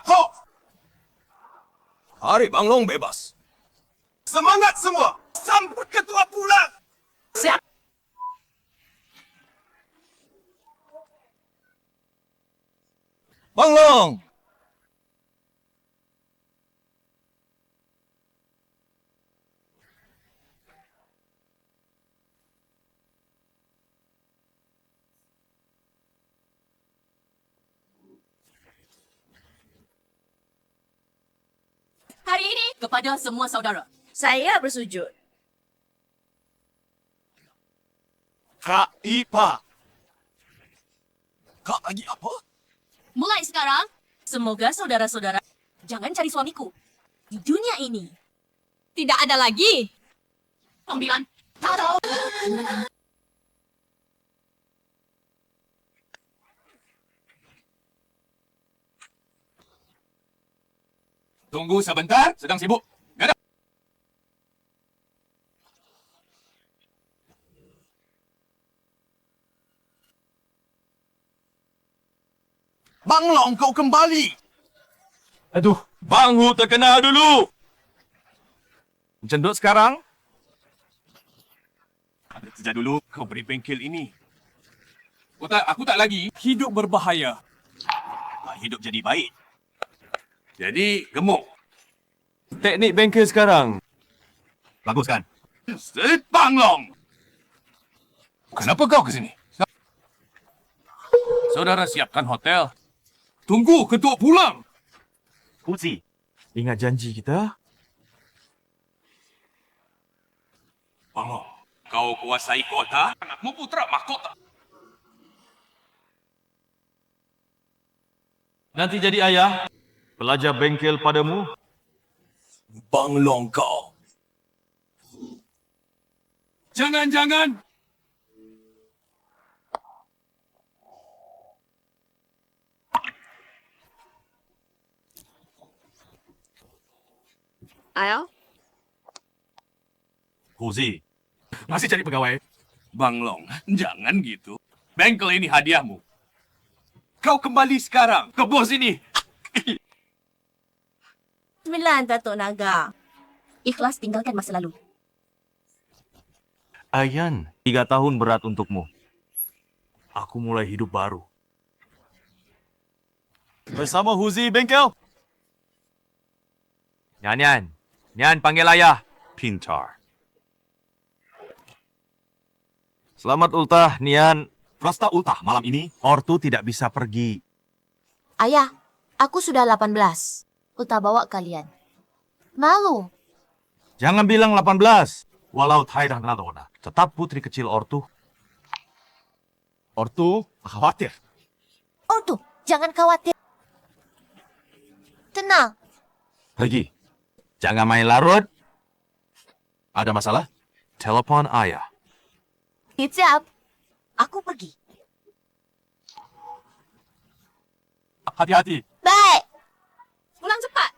Ako! Hari Banglong bebas. Semangat semua! Sambut ketua pulang! Siap. Banglong! Hari ini kepada semua saudara. Saya bersujud. Kak Ipa! Kak lagi apa? Mulai sekarang, semoga saudara-saudara jangan cari suamiku. Di dunia ini, tidak ada lagi panggilan tato. Tunggu sebentar, sedang sibuk. Gada. Banglong, kau kembali! Aduh, Bang Hu terkenal dulu. Macam duk sekarang? Ada sejak dulu kau beri bengkel ini. Aku tak lagi. Hidup berbahaya. Hidup jadi baik. Jadi gemuk. Teknik bengkel sekarang. Bagus kan? Banglong! Kenapa kau ke sini? Saudara siapkan hotel. Tunggu ketua pulang! Uzi, ingat janji kita? Banglong, kau kuasai kota, anakmu putra mahkota. Nanti jadi ayah. Belajar bengkel padamu. Banglong kau. Jangan-jangan. Ayah? Uzi, masih cari pegawai? Banglong, jangan gitu. Bengkel ini hadiahmu. Kau kembali sekarang ke bos ini. 9 Datuk Naga. Ikhlas tinggalkan masa lalu. Ayan, 3 tahun berat untukmu. Aku mulai hidup baru. Bersama Huzi bengkel. Nyan, Nyan panggil ayah. Pintar. Selamat ultah, Nian. Rasta ultah malam ini. Ortu tidak bisa pergi. Ayah, aku sudah 18. Ulta bawa kalian. Malu. Jangan bilang 18. Walau Thai dan Nadona. Tetap putri kecil Ortu. Ortu khawatir. Ortu, jangan khawatir. Tenang. Pergi. Jangan main larut. Ada masalah? Telepon ayah. Siap. Aku pergi. Hati-hati. Baik. Pulang cepat.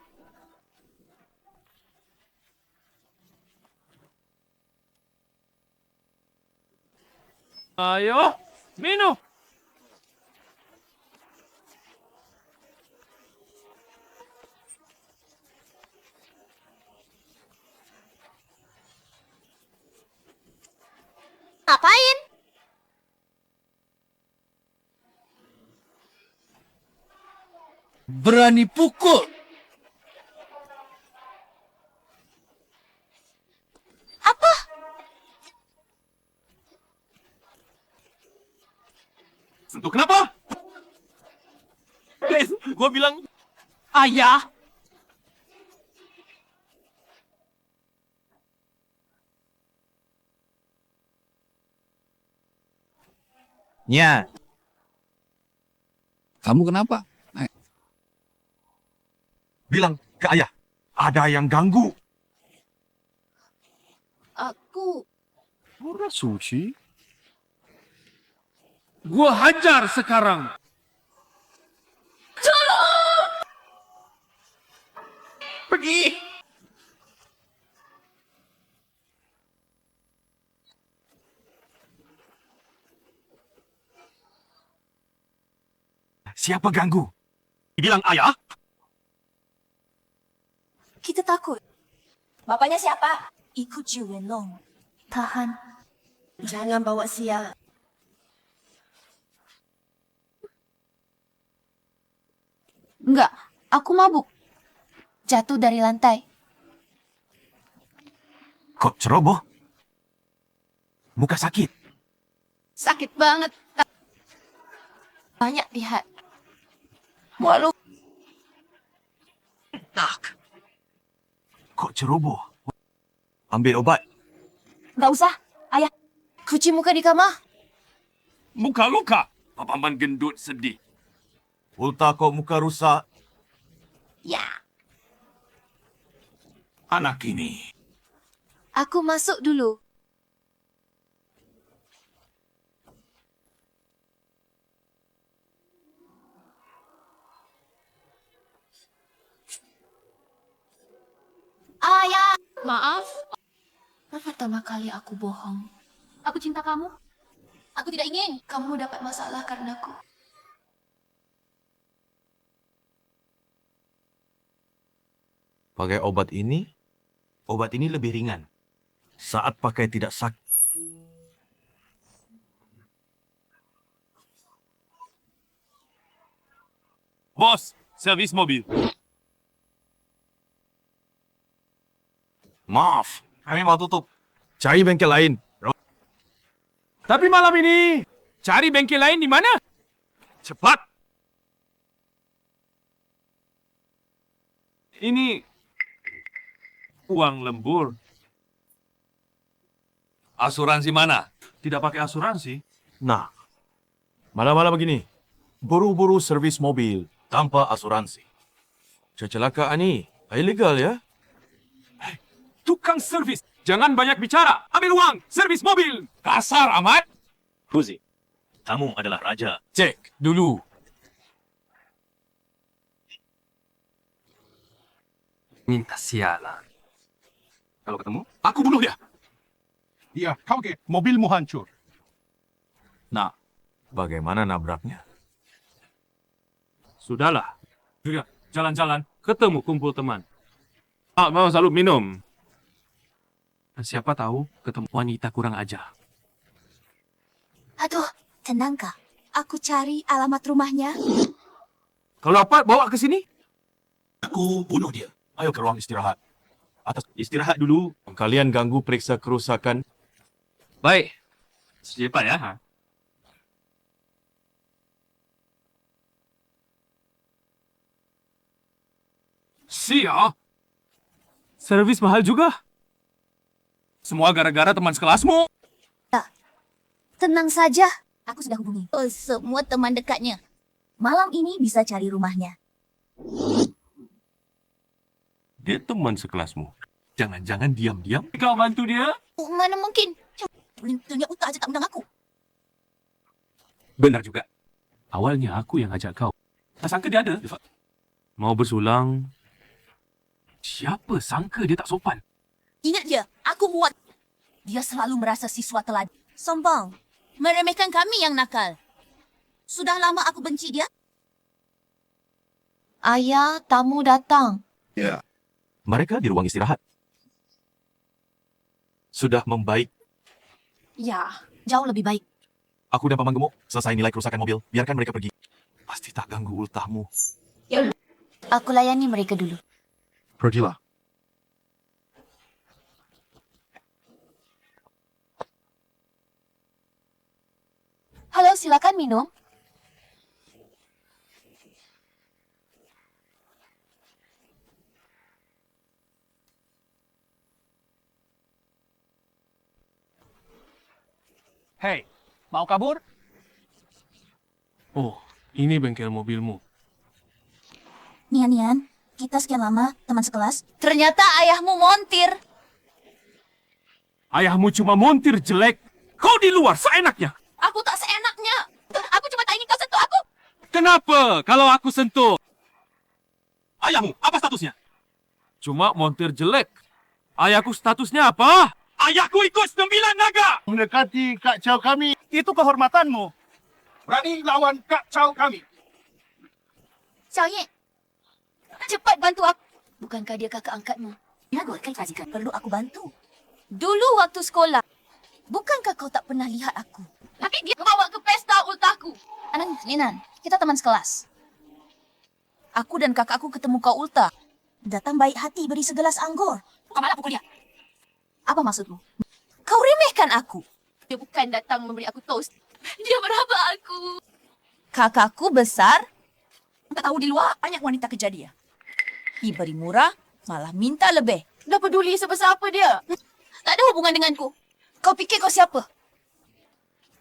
Ayo, minum. Ngapain? Berani pukul. Apa? Sentuh kenapa? Guys, gua bilang Ayah. Nya. Kamu kenapa? bilang ke ayah, ada yang ganggu. Aku... Pura suci. Gua hajar sekarang. Pergi. Siapa ganggu? Bilang ayah? Kita takut. Bapaknya siapa? Ikut Ji Wenlong. Tahan. Jangan bawa sial. Enggak, aku mabuk. Jatuh dari lantai. Kok ceroboh? Muka sakit. Sakit banget. Banyak lihat. Malu. Tak. Kok ceroboh? Ambil obat. Enggak usah, ayah. Cuci muka di kamar. Muka luka. Paman gendut sedih. Ulta kok muka rusak. Ya. Anak ini. Aku masuk dulu. Ayah. Maaf, Pertama kali aku bohong. aku cinta kamu. Aku tidak ingin. Kamu dapat masalah karenaku. Pakai obat ini lebih ringan. Saat pakai tidak sakit. Bos, servis mobil. Maaf, kami mau tutup. Cari bengkel lain. Tapi malam ini, cari bengkel lain di mana? Cepat. Ini uang lembur. Asuransi mana? Tidak pakai asuransi. Nah, malam-malam begini, buru-buru servis mobil tanpa asuransi. Kecelakaan ini ilegal ya? Tukang servis. Jangan banyak bicara. Ambil uang. Servis mobil. Kasar amat. Fuzi, kamu adalah raja. Cek dulu. Minta sialan. Kalau ketemu, aku bunuh dia. Iya, kaget. Mobilmu hancur. Nah, bagaimana nabraknya? Sudahlah. Sudah, jalan-jalan. Ketemu kumpul teman. Ah, mau selalu minum. Siapa tahu ketemu wanita kurang ajar. Aduh, tenang Kak. Aku cari alamat rumahnya. Kalau apa, bawa ke sini. Aku bunuh dia. Ayo ke ruang istirahat. Atas istirahat dulu. Kalian ganggu periksa kerusakan. Baik. Siapa ya? Sia. Servis mahal juga. Semua gara-gara teman sekelasmu. Tenang saja. Aku sudah hubungi. Oh, semua teman dekatnya. Malam ini bisa cari rumahnya. Dia teman sekelasmu. Jangan-jangan diam-diam kau bantu dia? Oh, mana mungkin? Tentunya Uta aja tak undang aku. Benar juga. Awalnya aku yang ajak kau. Tak sangka dia ada. Mau bersulang. Siapa sangka dia tak sopan? Ingat dia, aku muat. Dia selalu merasa siswa teladan. Sombong. Meremehkan kami yang nakal. Sudah lama aku benci dia. Ayah, tamu datang. Mereka di ruang istirahat. Sudah membaik. Ya, jauh lebih baik. Aku dan Paman Gemuk selesai nilai kerusakan mobil. Biarkan mereka pergi. Pasti tak ganggu ultahmu. Aku layani mereka dulu. Pergilah. Halo, silakan minum. Hei, mau kabur? Oh, ini bengkel mobilmu. Nian, kita sekian lama teman sekelas. Ternyata ayahmu montir. Ayahmu cuma montir jelek. Kau di luar seenaknya. Aku tak seenaknya. Aku cuma tak ingin kau sentuh aku. Kenapa kalau aku sentuh? Ayahmu, apa statusnya? Cuma montir jelek. Ayahku statusnya apa? Ayahku ikut 9 naga. Mendekati kacau kami. Itu kehormatanmu. Berani lawan kacau kami. Xiao Ye, cepat bantu aku. Bukankah dia kakak angkatmu? Ya, buatkan kebajikan. Perlu aku bantu. Dulu waktu sekolah, bukankah kau tak pernah lihat aku? Tapi dia bawa ke pesta ultahku. Anan, Linan, kita teman sekelas. Aku dan kakakku ketemu kau ulta. Datang baik hati beri segelas anggur. Kau malah pukul dia. Apa maksudmu? Kau remehkan aku. Dia bukan datang memberi aku toast. Dia meraba aku. Kakakku besar, Tak tahu di luar banyak wanita kejadian. diberi murah, malah minta lebih. Dah peduli sebesar apa dia. Tak ada hubungan denganku. Kau fikir kau siapa?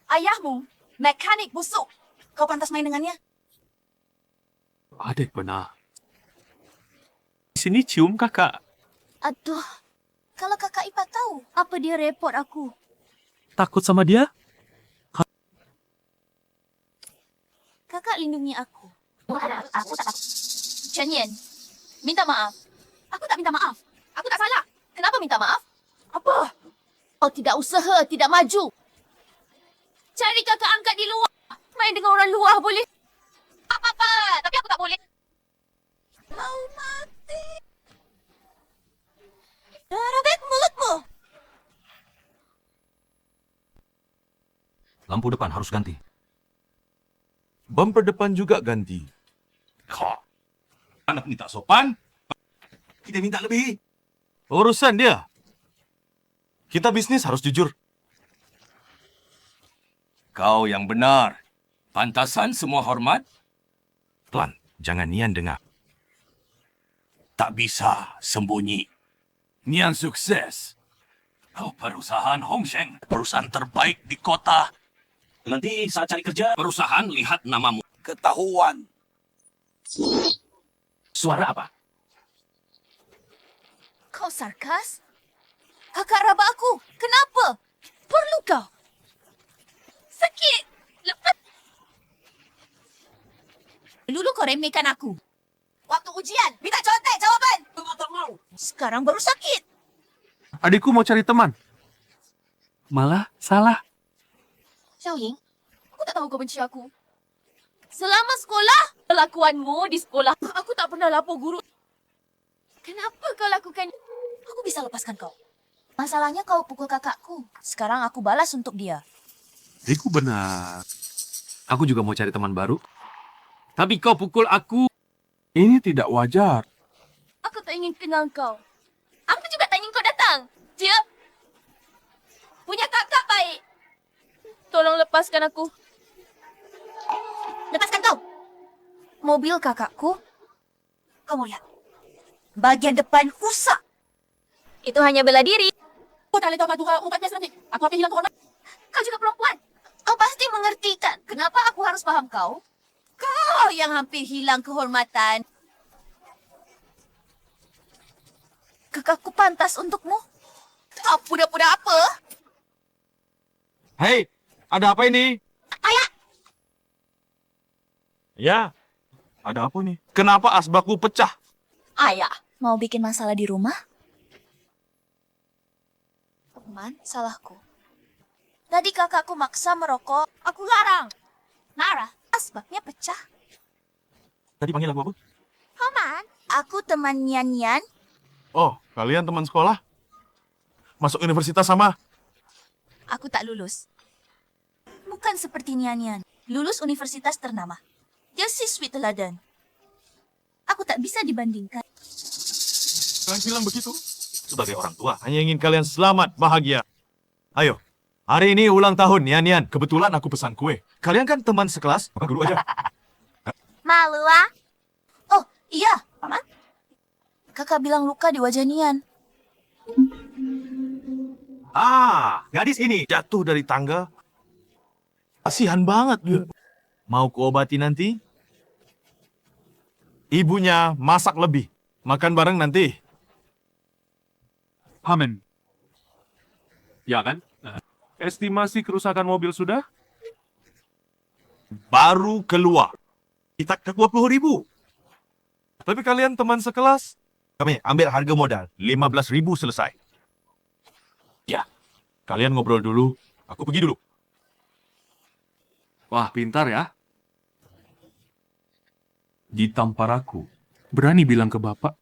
Ayahmu, mekanik busuk. Kau pantas main dengannya? Adik benar. Di sini cium kakak. Aduh, kalau kakak Ipat tahu, apa dia repot aku? Takut sama dia? Kakak lindungi aku. Chen Yan, minta maaf. Aku tak minta maaf. Aku tak salah. Kenapa minta maaf? Apa? Kau tidak usaha, tidak maju. Cari kakak angkat di luar. Main dengan orang luar boleh. Tak apa-apa. Tapi aku tak boleh. Mau mati. Robek mulutmu. Lampu depan harus ganti. Bumper depan juga ganti. Anak ni tak sopan. Kita minta lebih. Urusan dia. Kita bisnis harus jujur. Kau yang benar. Pantasan semua hormat? Pelan, jangan Nian dengar. Tak bisa sembunyi. Nian sukses. Kau perusahaan Hongsheng, perusahaan terbaik di kota. Nanti saat cari kerja, perusahaan lihat namamu. Ketahuan. Suara apa? Kau sarkas? Kakak raba aku. Kenapa? Perlu kau? Sakit. Lepas. Dulu kau remehkan aku. Waktu ujian, minta contek jawapan. Tak mau. Sekarang baru sakit. Adikku mau cari teman. Malah salah. Xiao Ying, aku tak tahu kau benci aku. Selama sekolah, kelakuanmu di sekolah, aku tak pernah lapor guru. Kenapa kau lakukan? Aku bisa lepaskan kau. Masalahnya kau pukul kakakku. Sekarang aku balas untuk dia. Adikku benar. Aku juga mau cari teman baru. Tapi kau pukul aku. Ini tidak wajar. Aku tak ingin kenal kau. Aku juga tak ingin kau datang. Dia punya kakak baik. Tolong lepaskan aku. Lepaskan kau. Mobil kakakku, Kau mau lihat. Bagian depan rusak. Itu hanya bela diri. Kau tak boleh tahu Tuhan umpatnya nanti. Aku akan hilang kehormatan. Kau juga perempuan. kau pasti mengerti kan? Kenapa aku harus paham kau? Kau yang hampir hilang kehormatan. Kakakku pantas untukmu. Kau pura-pura apa? Hei, ada apa ini? Ya, ada apa nih? Kenapa asbakku pecah? Ayah, mau bikin masalah di rumah? Teman, salahku. Tadi kakakku maksa merokok, aku larang. Nara, asbaknya pecah. Tadi panggil aku apa? Paman, aku teman Nian-Nian. Oh, kalian teman sekolah? Masuk universitas sama? Aku tak lulus. Bukan seperti Nian-Nian, lulus universitas ternama. Dia siswi teladan. Aku tak bisa dibandingkan. Kalian bilang begitu? Sebagai orang tua, hanya ingin kalian selamat, bahagia. Ayo, hari ini ulang tahun, Nian-Nian. Kebetulan aku pesan kue. Kalian kan teman sekelas, maka dulu aja. Malu ah? Oh, iya, Paman. Kakak bilang luka di wajah Nian. Ah, gadis ini jatuh dari tangga. Kasihan banget dia. Mau kuobati nanti? Ibunya masak lebih. Makan bareng nanti. Pamen. Ya kan? Estimasi kerusakan mobil sudah? Baru keluar. Kita ke 20.000. Tapi kalian teman sekelas? Kami ambil harga modal. 15.000 selesai. Ya, kalian ngobrol dulu. Aku pergi dulu. Wah, pintar ya. Ditampar aku. Berani bilang ke bapak.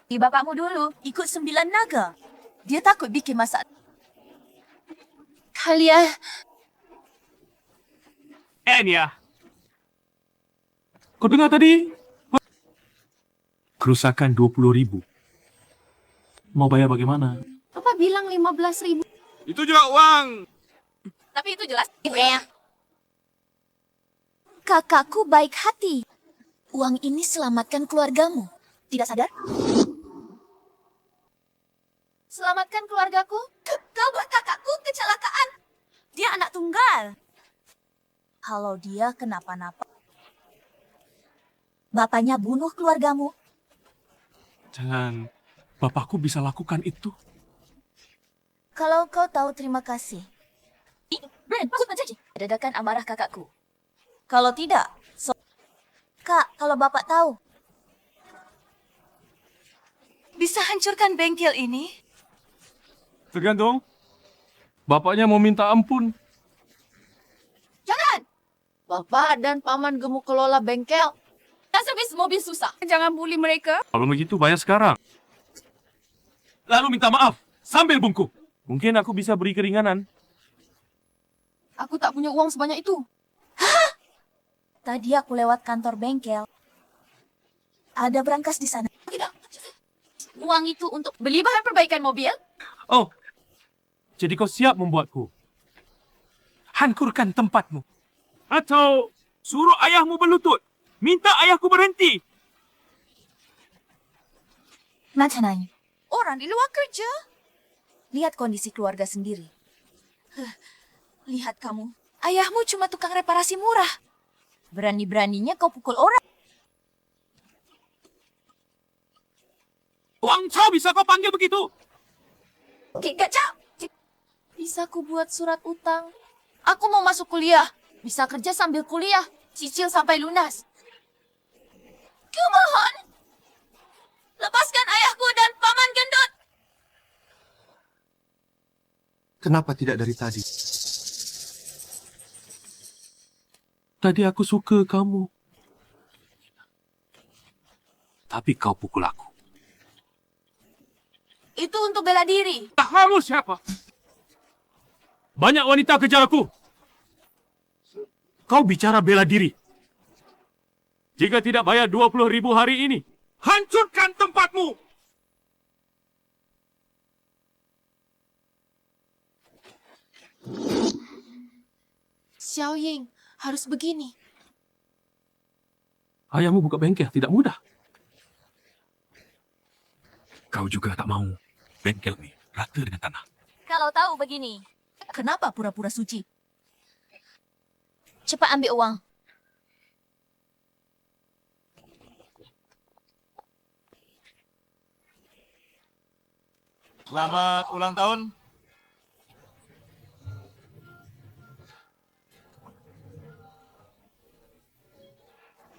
Bapakmu dulu ikut 9 naga. Dia takut bikin masalah. Kalian... Nia. Kau dengar tadi? Kerusakan 20,000. Mau bayar bagaimana? Papa bilang 15,000. Itu juga uang. Tapi itu jelas. Kakakku baik hati. Uang ini selamatkan keluargamu. Tidak sadar? Selamatkan keluargaku. Kau buat kakakku kecelakaan. Dia anak tunggal. Kalau dia kenapa-napa, bapaknya bunuh keluargamu. Jangan. Bapakku bisa lakukan itu. Kalau kau tahu terima kasih. Brand, maksud menjanji. Redakan amarah kakakku. Kalau tidak, Kak, kalau bapak tahu. Bisa hancurkan bengkel ini? Tergantung. Bapaknya mau minta ampun. Jangan! Bapak dan paman gemuk kelola bengkel. Servis mobil susah. Jangan bully mereka. Kalau begitu bayar sekarang. Lalu minta maaf sambil bungkuk. Mungkin aku bisa beri keringanan. Aku tak punya uang sebanyak itu. Tadi aku lewat kantor bengkel. Ada berangkas di sana. Tidak. Uang itu untuk beli bahan perbaikan mobil? Oh, jadi kau siap membuatku? Hancurkan tempatmu. Atau suruh ayahmu berlutut. Minta ayahku berhenti. Macam orang di luar kerja. Lihat kondisi keluarga sendiri. Lihat kamu. Ayahmu cuma tukang reparasi murah. Berani-beraninya kau pukul orang. Wang Chow bisa kau panggil begitu? Gacau. Bisa ku buat surat utang. Aku mau masuk kuliah. Bisa kerja sambil kuliah. Cicil sampai lunas. Kumohon. Lepaskan ayahku dan paman gendut. Kenapa tidak dari tadi? Tadi aku suka kamu. Tapi kau pukul aku. Itu untuk bela diri. Kamu siapa? Banyak wanita kejar aku. Kau bicara bela diri. Jika tidak bayar 20,000 hari ini, hancurkan tempatmu. Xiao Ying, harus begini. Ayahmu buka bengkel tidak mudah. Kau juga tak mau bengkel ini rata dengan tanah. Kalau tahu begini, kenapa pura-pura suci? Cepat ambil uang. Selamat ulang tahun.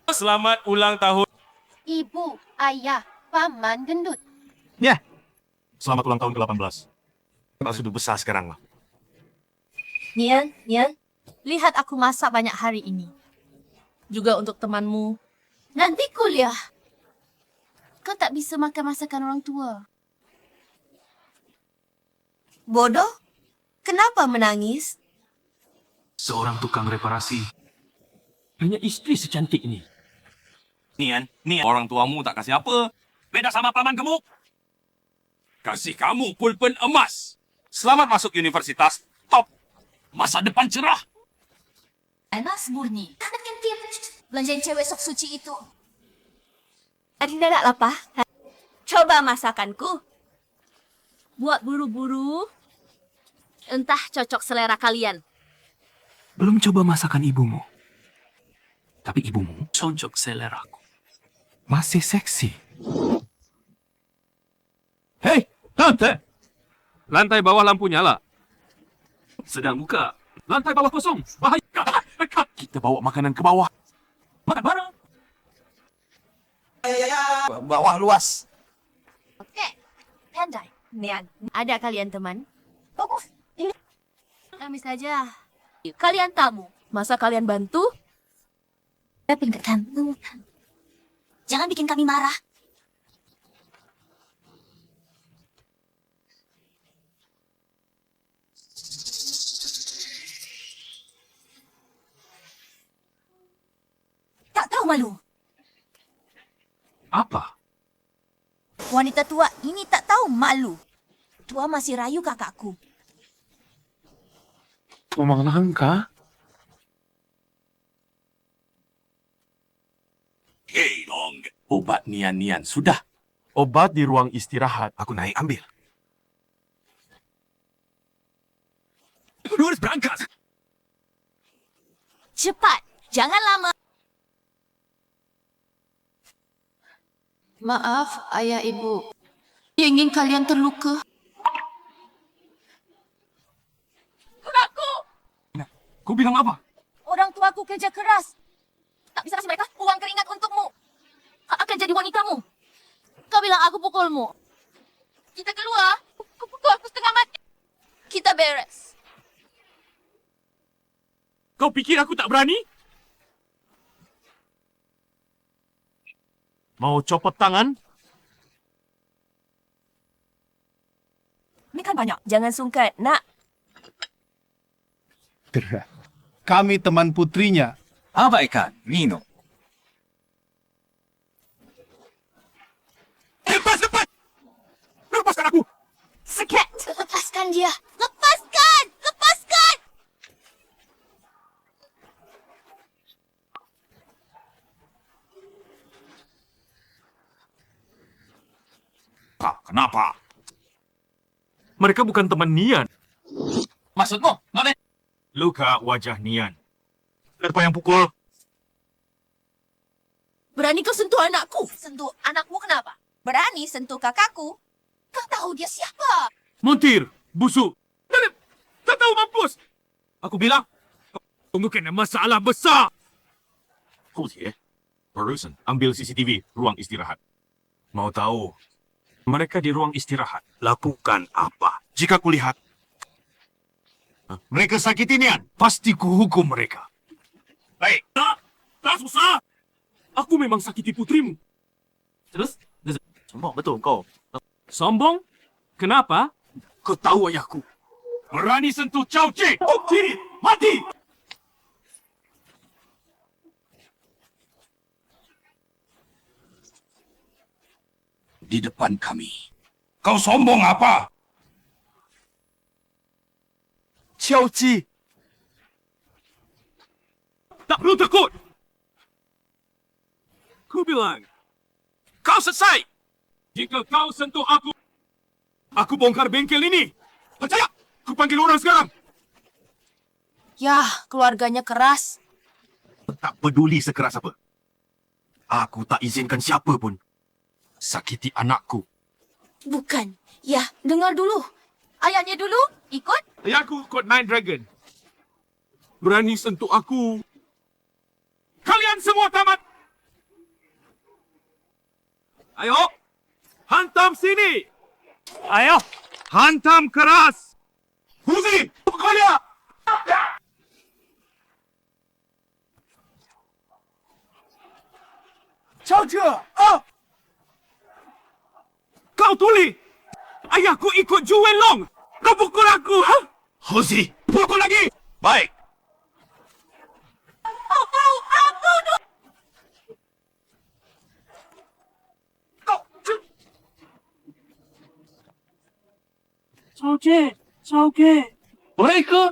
Selamat ulang tahun. Ibu, ayah, paman gendut. Ya. Selamat ulang tahun ke-18. Kau sudah besar sekarang lah. Nian, lihat aku masak banyak hari ini. Juga untuk temanmu. Nanti kuliah. Kau tak bisa makan masakan orang tua. Bodoh? Kenapa menangis? Seorang tukang reparasi. Hanya istri secantik ini. Nian, orang tuamu tak kasih apa. Beda sama paman gemuk. Kasih kamu pulpen emas. Selamat masuk universitas top. Masa depan cerah. Panas murni. Belanjain cewek sok suci itu. Adinda nak lapar? Coba masakanku. Buat buru-buru. Entah cocok selera kalian. Belum coba masakan ibumu. Tapi ibumu cocok seleraku. Masih seksi. Hei, tante! Lantai bawah lampu nyala. Sedang buka. Lantai bawah kosong. Bahaya. Kita bawa makanan ke bawah. Makan bareng. Bawah luas. Oke. Pandai. Nian, ada kalian teman? Bagus. Kami saja. Kalian tamu. Masa kalian bantu? Pinggirkan. Jangan bikin kami marah. malu. Apa? Wanita tua ini tak tahu malu. Tua masih rayu kakakku. Memang langka? Hei, Long. Obat Nian-Nian sudah. Obat di ruang istirahat. Aku naik ambil. Harus berangkat. Cepat, jangan lama. Maaf, ayah ibu. Dia ingin kalian terluka. Kau bilang apa? Orang tuaku kerja keras. Tak bisa kasih mereka uang keringat untukmu. Akan jadi wanitamu. Kau bilang aku pukulmu. Kita keluar. Kau pukul aku setengah mati. Kita beres. Kau pikir aku tak berani? Mau copot tangan? Ini kan banyak. Jangan sungkan, nak. Kami teman putrinya. Abaikan, minum. Lepas! Lepaskan aku! Sekat. Lepaskan dia. Lepaskan! Lepaskan! Kenapa? Mereka bukan teman Nian. Maksudmu? Nona? Luka wajah Nian. Siapa yang pukul? Berani kau sentuh anakku? Sentuh anakmu kenapa? Berani sentuh kakakku? Kau tahu dia siapa? Montir, busuk. Tak tahu mampus. Aku bilang, kamu kena masalah besar. Houthi, Perusan, ambil CCTV ruang istirahat. Mau tahu mereka di ruang istirahat lakukan apa? Jika kulihat mereka sakiti Nian, pasti kuhukum mereka. Baik. Tak susah. Aku memang sakiti putrimu. Terus? Sombong betul kau. Sombong? Kenapa? Kau tahu ayahku. Berani sentuh Chow Chi! Kiri! Mati! Di depan kami. Kau sombong apa? Qiao Ji, Tak perlu takut. Ku bilang, kau selesai. Jika kau sentuh aku bongkar bengkel ini. Percaya? Ku panggil orang sekarang. Yah, keluarganya keras. tak peduli sekeras apa. Aku tak izinkan siapa pun sakiti anakku. Bukan. Ya, dengar dulu. Ayahnya dulu, ikut. Ayahku kod Nine Dragon. Berani sentuh aku. Kalian semua tamat. Ayo, hantam sini. Ayo, hantam keras. Huzi, pukul dia. Kau tuli. Ayahku ikut Ju Wenlong. Kau pukul aku, ha? Houthi, Pukul lagi. Baik. Boleh ke?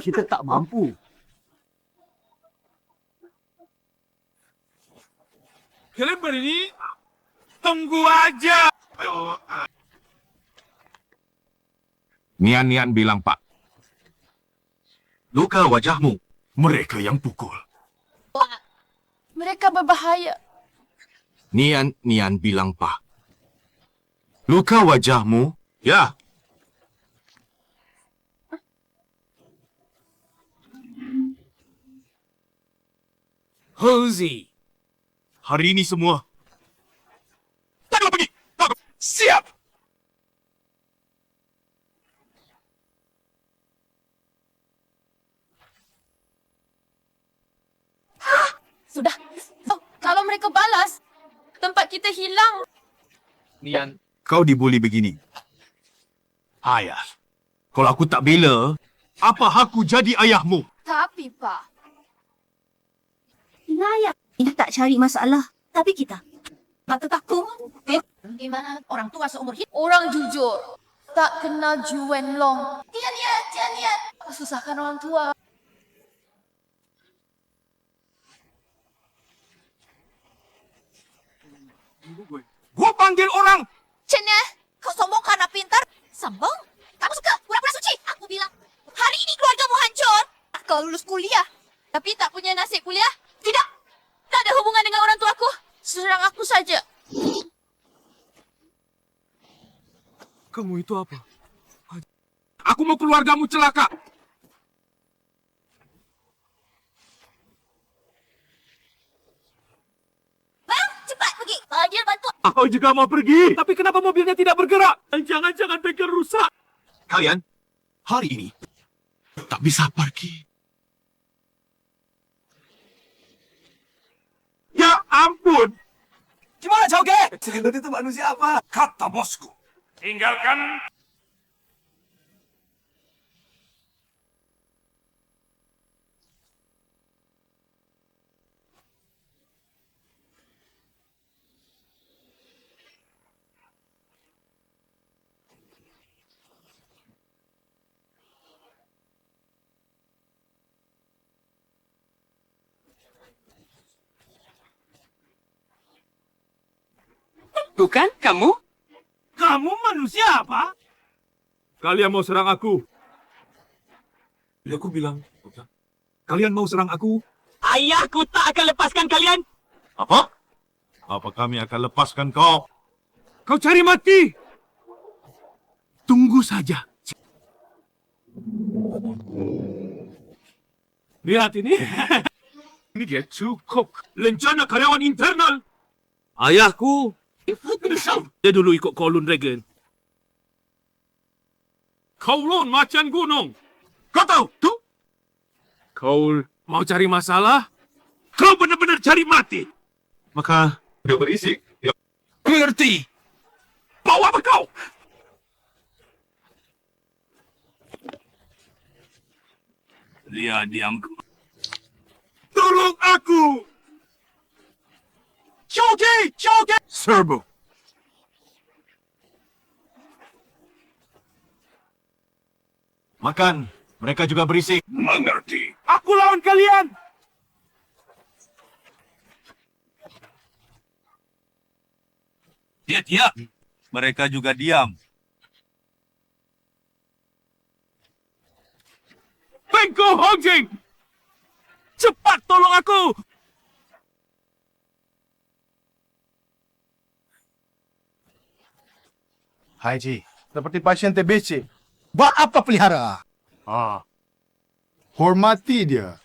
Kita tak mampu. Kalian berani? Tunggu aja. Nian bilang, Pak. luka wajahmu. Mereka yang pukul. Mereka berbahaya. Nian bilang, Pak. Luka wajahmu? Ya. Houzi. Hari ini semua Tak pergi. Siap. Sudah. Oh, kalau mereka balas, tempat kita hilang. Nian. kau dibuli begini. Ayah, kalau aku tak bela, apa hakku jadi ayahmu? Tapi, Pak. Ini tak cari masalah. Tapi kita. Mata takut. Gimana orang tua seumur hidup? Orang jujur. Tak kenal Juwen Long. Tian. Susahkan orang tua. Gua panggil orang. Cina, kau sombong karena pintar? Sombong? Kamu suka pura-pura suci? Aku bilang, hari ini keluargamu hancur. Kau lulus kuliah. Tapi tak punya nasib kuliah? Tidak. Tak ada hubungan dengan orang tuaku. Serang aku saja. Kamu itu apa? Aku mau keluargamu celaka. Bang, cepat pergi. Fadil, bantu. Aku juga mau pergi. Tapi kenapa mobilnya tidak bergerak? Jangan-jangan bengkel rusak. Kalian, hari ini, tak bisa pergi. Ya ampun. Gimana, Chowke? Celot itu manusia apa? Kata bosku. Tinggalkan. Bukan kamu? Kamu manusia apa? Kalian mau serang aku? Ya, aku bilang, kalian mau serang aku? Ayahku tak akan lepaskan kalian. Apa? Apa kami akan lepaskan kau? Kau cari mati. Tunggu saja. Lihat ini. Ini dia cukup. Lencana karyawan internal. Ayahku. Dia dulu ikut Kowloon Dragon. Kowloon macan gunung. Kau tahu? Tuh. Kau mau cari masalah? Kau benar-benar cari mati. Maka, udah berisik. Ya. Mengerti. Bawa apa kau? Dia diam. Tolong aku! Chowke! Serbo. Makan. Mereka juga berisik. Mengerti. Aku lawan kalian! Dia diam. Mereka juga diam. Pengko Hongjing! Cepat tolong aku! Haji, seperti pasien TBC. Buat apa pelihara? Hormati dia.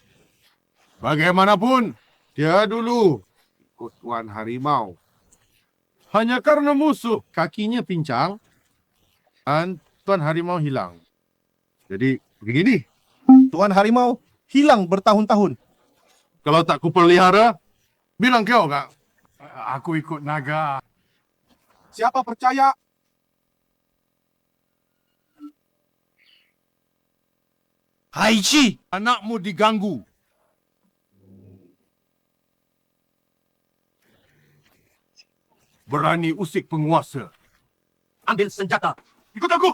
Bagaimanapun, dia dulu ikut Tuan Harimau. Hanya karena musuh kakinya pincang dan Tuan Harimau hilang. Jadi begini, Tuan Harimau hilang bertahun-tahun. Kalau tak kupelihara, bilang kau kak. Aku ikut naga. Siapa percaya? Haiji, anakmu diganggu. Berani usik penguasa. Ambil senjata. Ikut aku.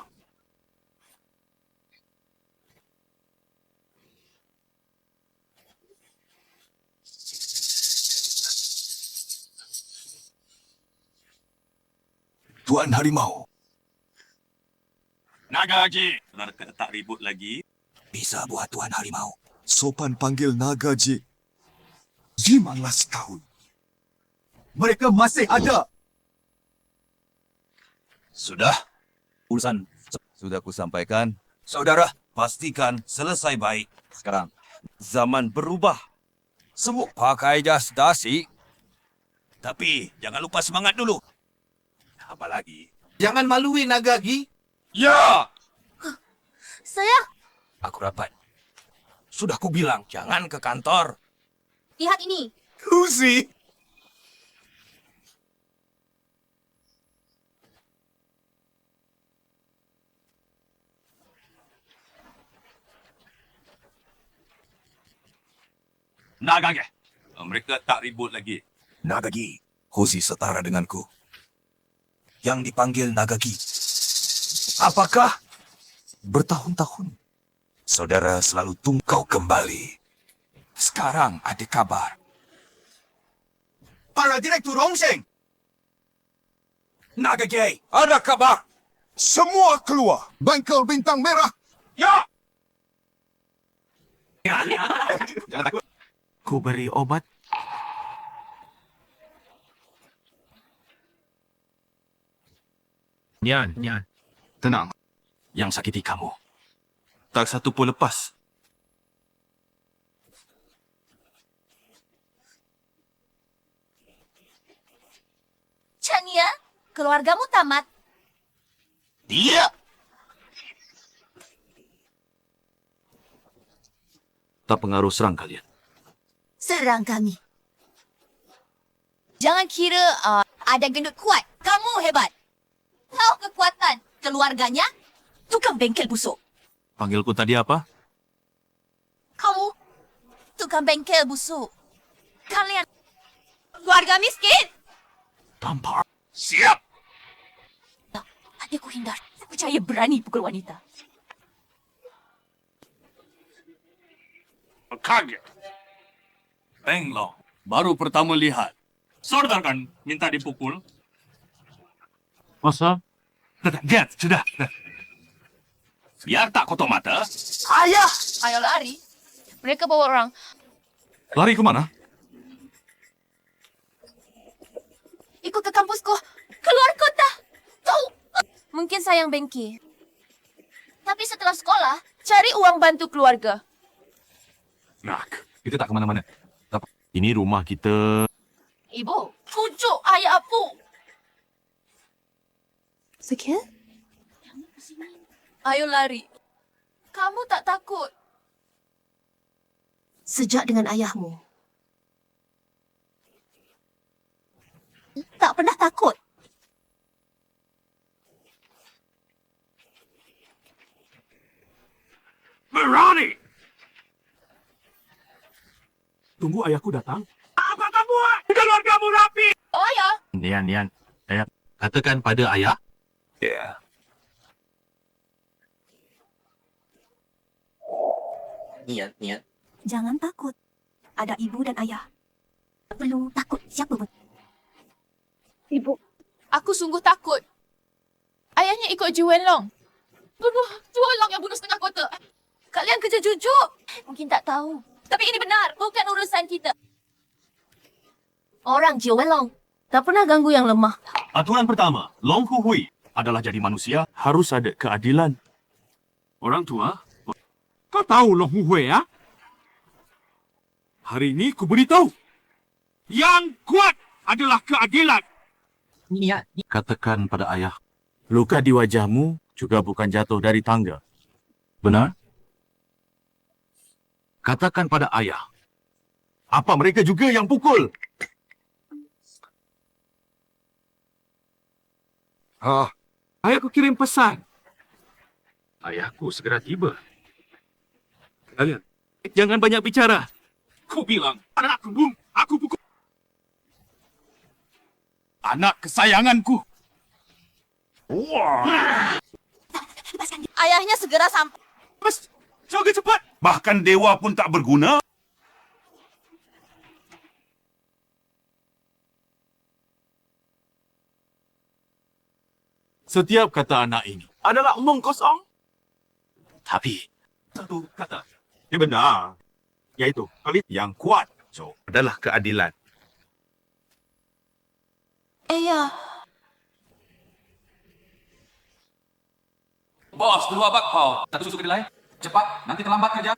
Tuan Harimau. Naga Haji. Benarkah tak ribut lagi? Bisa buat Tuan Harimau. Sopan panggil Naga Ji. 15 tahun. Mereka masih ada. Sudah. Urusan sudah kusampaikan. Saudara, pastikan selesai baik. Sekarang, zaman berubah. Semua pakai jas dasi. Tapi, jangan lupa semangat dulu. Apalagi? Jangan malui Nagagi. Ya! Sayang, Aku rapat. Sudah kubilang, jangan ke kantor. lihat ini. Kusi. Nagage. Mereka tak ribut lagi. Nagagi, Hozi setara denganku. Yang dipanggil Nagagi. Apakah bertahun-tahun saudara selalu tungkau kembali? Sekarang ada kabar. Para Direktur Hongseng! Nagagi, ada kabar? Semua keluar. Bengkel bintang merah. Ya! Jangan takut. Ku beri obat. Nian. Tenang. Yang sakiti kamu. Tak satu pun lepas. Chania, keluargamu tamat. Dia! Tak pengaruh serang kalian. Serang kami. Jangan kira ada gendut kuat. Kamu hebat. Tahu kekuatan keluarganya? Tukang bengkel busuk. Panggilku tadi apa? Kamu tukang bengkel busuk. Kalian keluarga miskin. Tampar. Siap! Adikku hindar. Saya percaya berani pukul wanita. Kaget. Peng Long, baru pertama lihat. Saudara kan minta dipukul? Masa? Lihat, sudah. Biar tak kotor mata. Ayah! Ayo lari. Mereka bawa orang. Lari ke mana? Ikut ke kampusku. Keluar kota. Tahu. Mungkin sayang bengki. Tapi setelah sekolah, cari uang bantu keluarga. Nak, kita tak kemana-mana. Ini rumah kita. Ibu, pujuk ayah apu. Sekian? Ayo lari. Kamu tak takut? Sejak dengan ayahmu. Tak pernah takut. Berani! Tunggu ayahku datang. Apa kamu buat? Keluargamu rapi! Oh ayah. Nian. Ayah, katakan pada ayah. Ya. Nian. Jangan takut. Ada ibu dan ayah. Tak perlu takut siapa pun. Ibu. Aku sungguh takut. Ayahnya ikut Ji Wenlong. Bunuh Ji Wenlong yang bunuh setengah kota. Kalian kerja jujur. Mungkin tak tahu. Tapi ini benar. Bukan urusan kita. Orang Ji Wenlong tak pernah ganggu yang lemah. Aturan pertama, Long Hu Hui adalah jadi manusia, harus ada keadilan. Orang tua? Kau tahu Long Hu Hui, ya? Hari ini ku beritahu. Yang kuat adalah keadilan. Katakan pada ayah, luka di wajahmu juga bukan jatuh dari tangga. Benar? Katakan pada ayah, Apa mereka juga yang pukul? Ayahku kirim pesan. Ayahku segera tiba. Kalian, jangan banyak bicara. Ku bilang, anakku bung, aku pukul. anak kesayanganku. Ayahnya segera sampai. Mas, jaga cepat. Bahkan dewa pun tak berguna. Setiap kata anak ini adalah omong kosong. Tapi Satu kata. Ini benar. Yaitu, kali yang kuat adalah keadilan. Ayah. Bos, tunggu abang kau. Tak susu kedelai. Cepat, nanti terlambat kerja.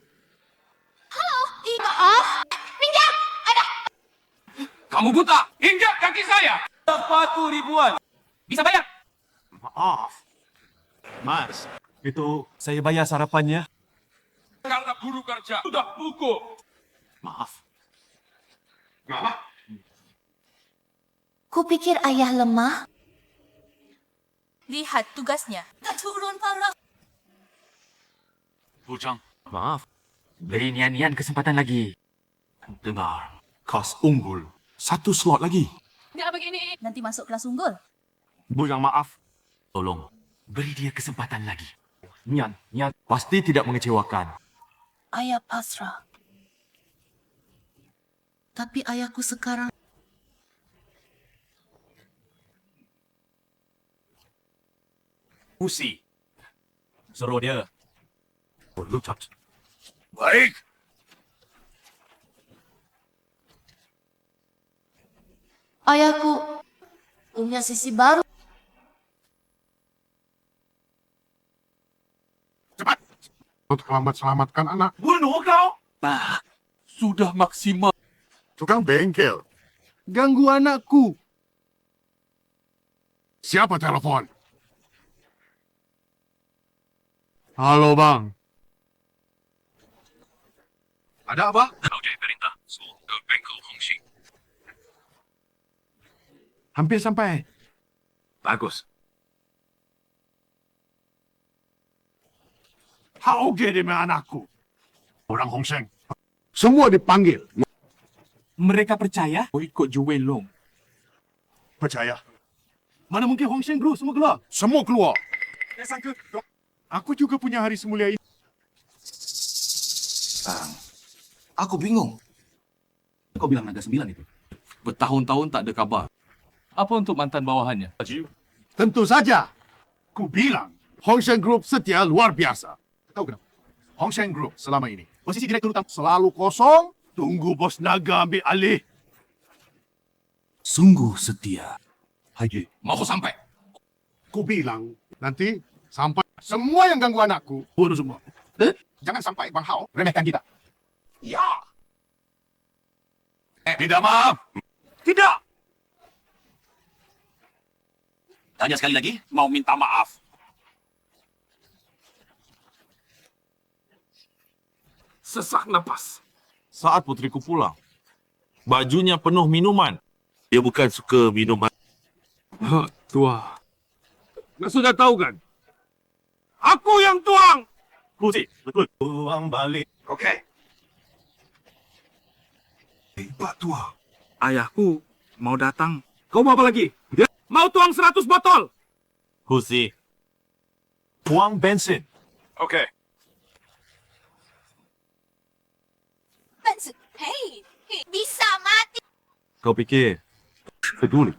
Minjam! Ada! Kamu buta! Injak kaki saya! Sepatu ribuan. Bisa bayar? Maaf. Mas, itu saya bayar sarapannya. Karena guru kerja sudah pukul. Maaf. Kupikir ayah lemah. Lihat tugasnya. Tak turun parah. Bujang, Maaf. Beri Nian-Nian kesempatan lagi. dengar. Kelas unggul. 1 slot lagi. Dia begini. Nanti masuk kelas unggul. Bujang maaf. Tolong, beri dia kesempatan lagi. Nian pasti tidak mengecewakan. Ayah pasrah. Tapi ayahku sekarang Usi. Suruh dia. Baik. ayahku punya sisi baru. Kau terlambat selamatkan anak. Bunuh kau. Nah, sudah maksimal. Tukang bengkel. Ganggu anakku. Siapa telepon? Halo, Bang. Ada apa? Oke, perintah. Ke bengkel Hongxing. Hampir sampai. Bagus. Hauge dengan anakku. Orang Hongsheng. Semua dipanggil. Mereka percaya kau ikut Juwei Long. Percaya. Mana mungkin Hongsheng Group semua keluar? Semua keluar. Saya sangka aku juga punya hari semulia ini. Aku bingung. Kau bilang Naga 9 itu? Bertahun-tahun tak ada kabar. Apa untuk mantan bawahannya? Tentu saja. Ku bilang Hongsheng Group setia luar biasa. Tahu kenapa? Hongsheng Group selama ini posisi direktur utama selalu kosong. Tunggu bos naga ambil alih. Sungguh setia. Haji, mau sampai. Ku bilang nanti sampai semua yang ganggu anakku bunuh semua. Jangan sampai Bang Hao remehkan kita. Ya. Tidak maaf. Tidak. Tanya sekali lagi, mau minta maaf. Sesak napas. Saat putriku pulang, bajunya penuh minuman. Dia bukan suka minuman. Tua. Nak sudah tahu kan? Aku yang tuang. Puji, betul. Tuang balik. Okey. Hebat tua. Ayahku mau datang. Kau mau apa lagi? Dia mau tuang 100 botol. Husi. Tuang bensin. Okey. Hei, bisa mati. Kau fikir peduli?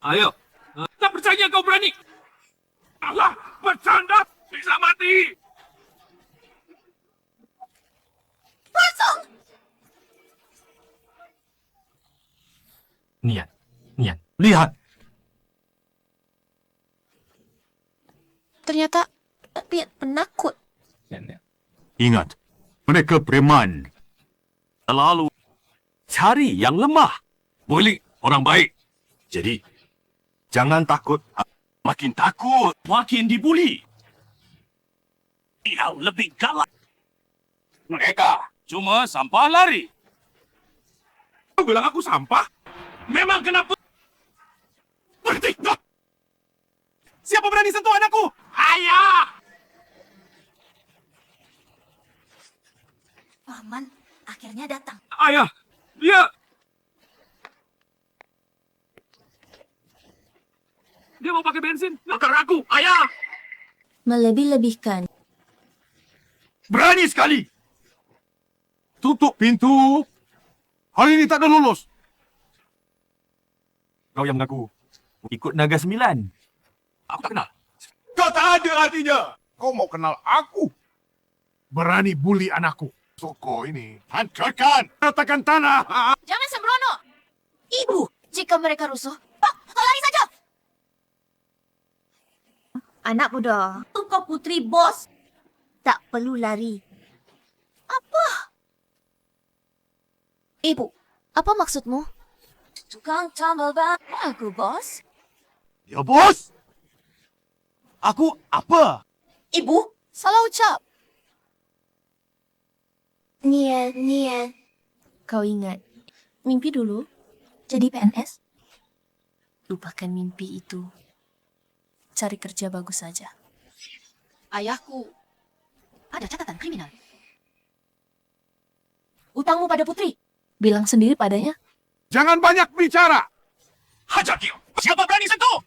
Ayo. Tak percaya kau berani. Allah, bercanda. Bisa mati. Kosong. Nian, lihat. Ternyata dia penakut. Ingat, mereka preman. Selalu cari yang lemah. Boleh, orang baik. Jadi, jangan takut. Makin takut, makin dibuli. Kau lebih galak. Mereka cuma sampah lari. Kau bilang aku sampah? Memang kenapa? Berhenti! Siapa berani sentuh anakku? Ayah! Paman akhirnya datang. Ayah! Dia mau pakai bensin. Bakar aku! Ayah! Melebih-lebihkan. Berani sekali. Tutup pintu. Hari ini tak ada lulus. Kau yang mengaku ikut Naga 9. Aku tak kenal. Kau tak ada artinya. Kau mau kenal aku? Berani bully anakku. Toko ini hancurkan. Ratakan tanah. Jangan sembrono. Ibu, jika mereka rusuh, Pak, lari saja. Anak muda, Kau putri bos. tak perlu lari. Apa? Ibu, apa maksudmu? Tukang tambal ban. Aku bos. Ya bos. Aku apa? Ibu, Salah ucap. Nian. Kau ingat, mimpi dulu jadi PNS? Lupakan mimpi itu. Cari kerja bagus saja. ayahku ada catatan kriminal. Utangmu pada putri. Bilang sendiri padanya. Jangan banyak bicara. Hajar dia! Siapa berani sentuh?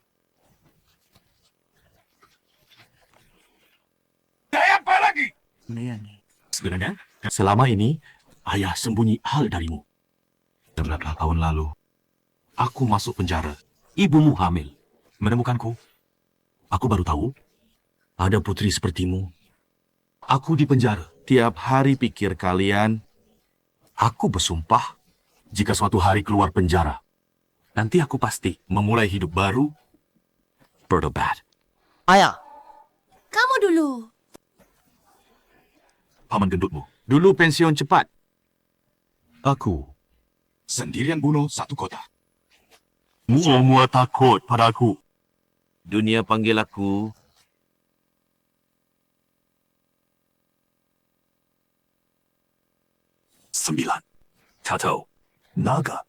Saya apa lagi? Sebenarnya, selama ini, ayah sembunyi hal darimu. 18 tahun lalu, aku masuk penjara. Ibumu hamil. Menemukanku. Aku baru tahu, ada putri sepertimu. Aku di penjara. Tiap hari pikir kalian, aku bersumpah, jika suatu hari keluar penjara, nanti aku pasti memulai hidup baru, bertobat. Ayah. Kamu dulu. Paman gendutmu. Dulu pensiun cepat. Aku sendirian bunuh satu kota. Semua takut padaku. Dunia panggil aku Sembilan. Tato. Naga.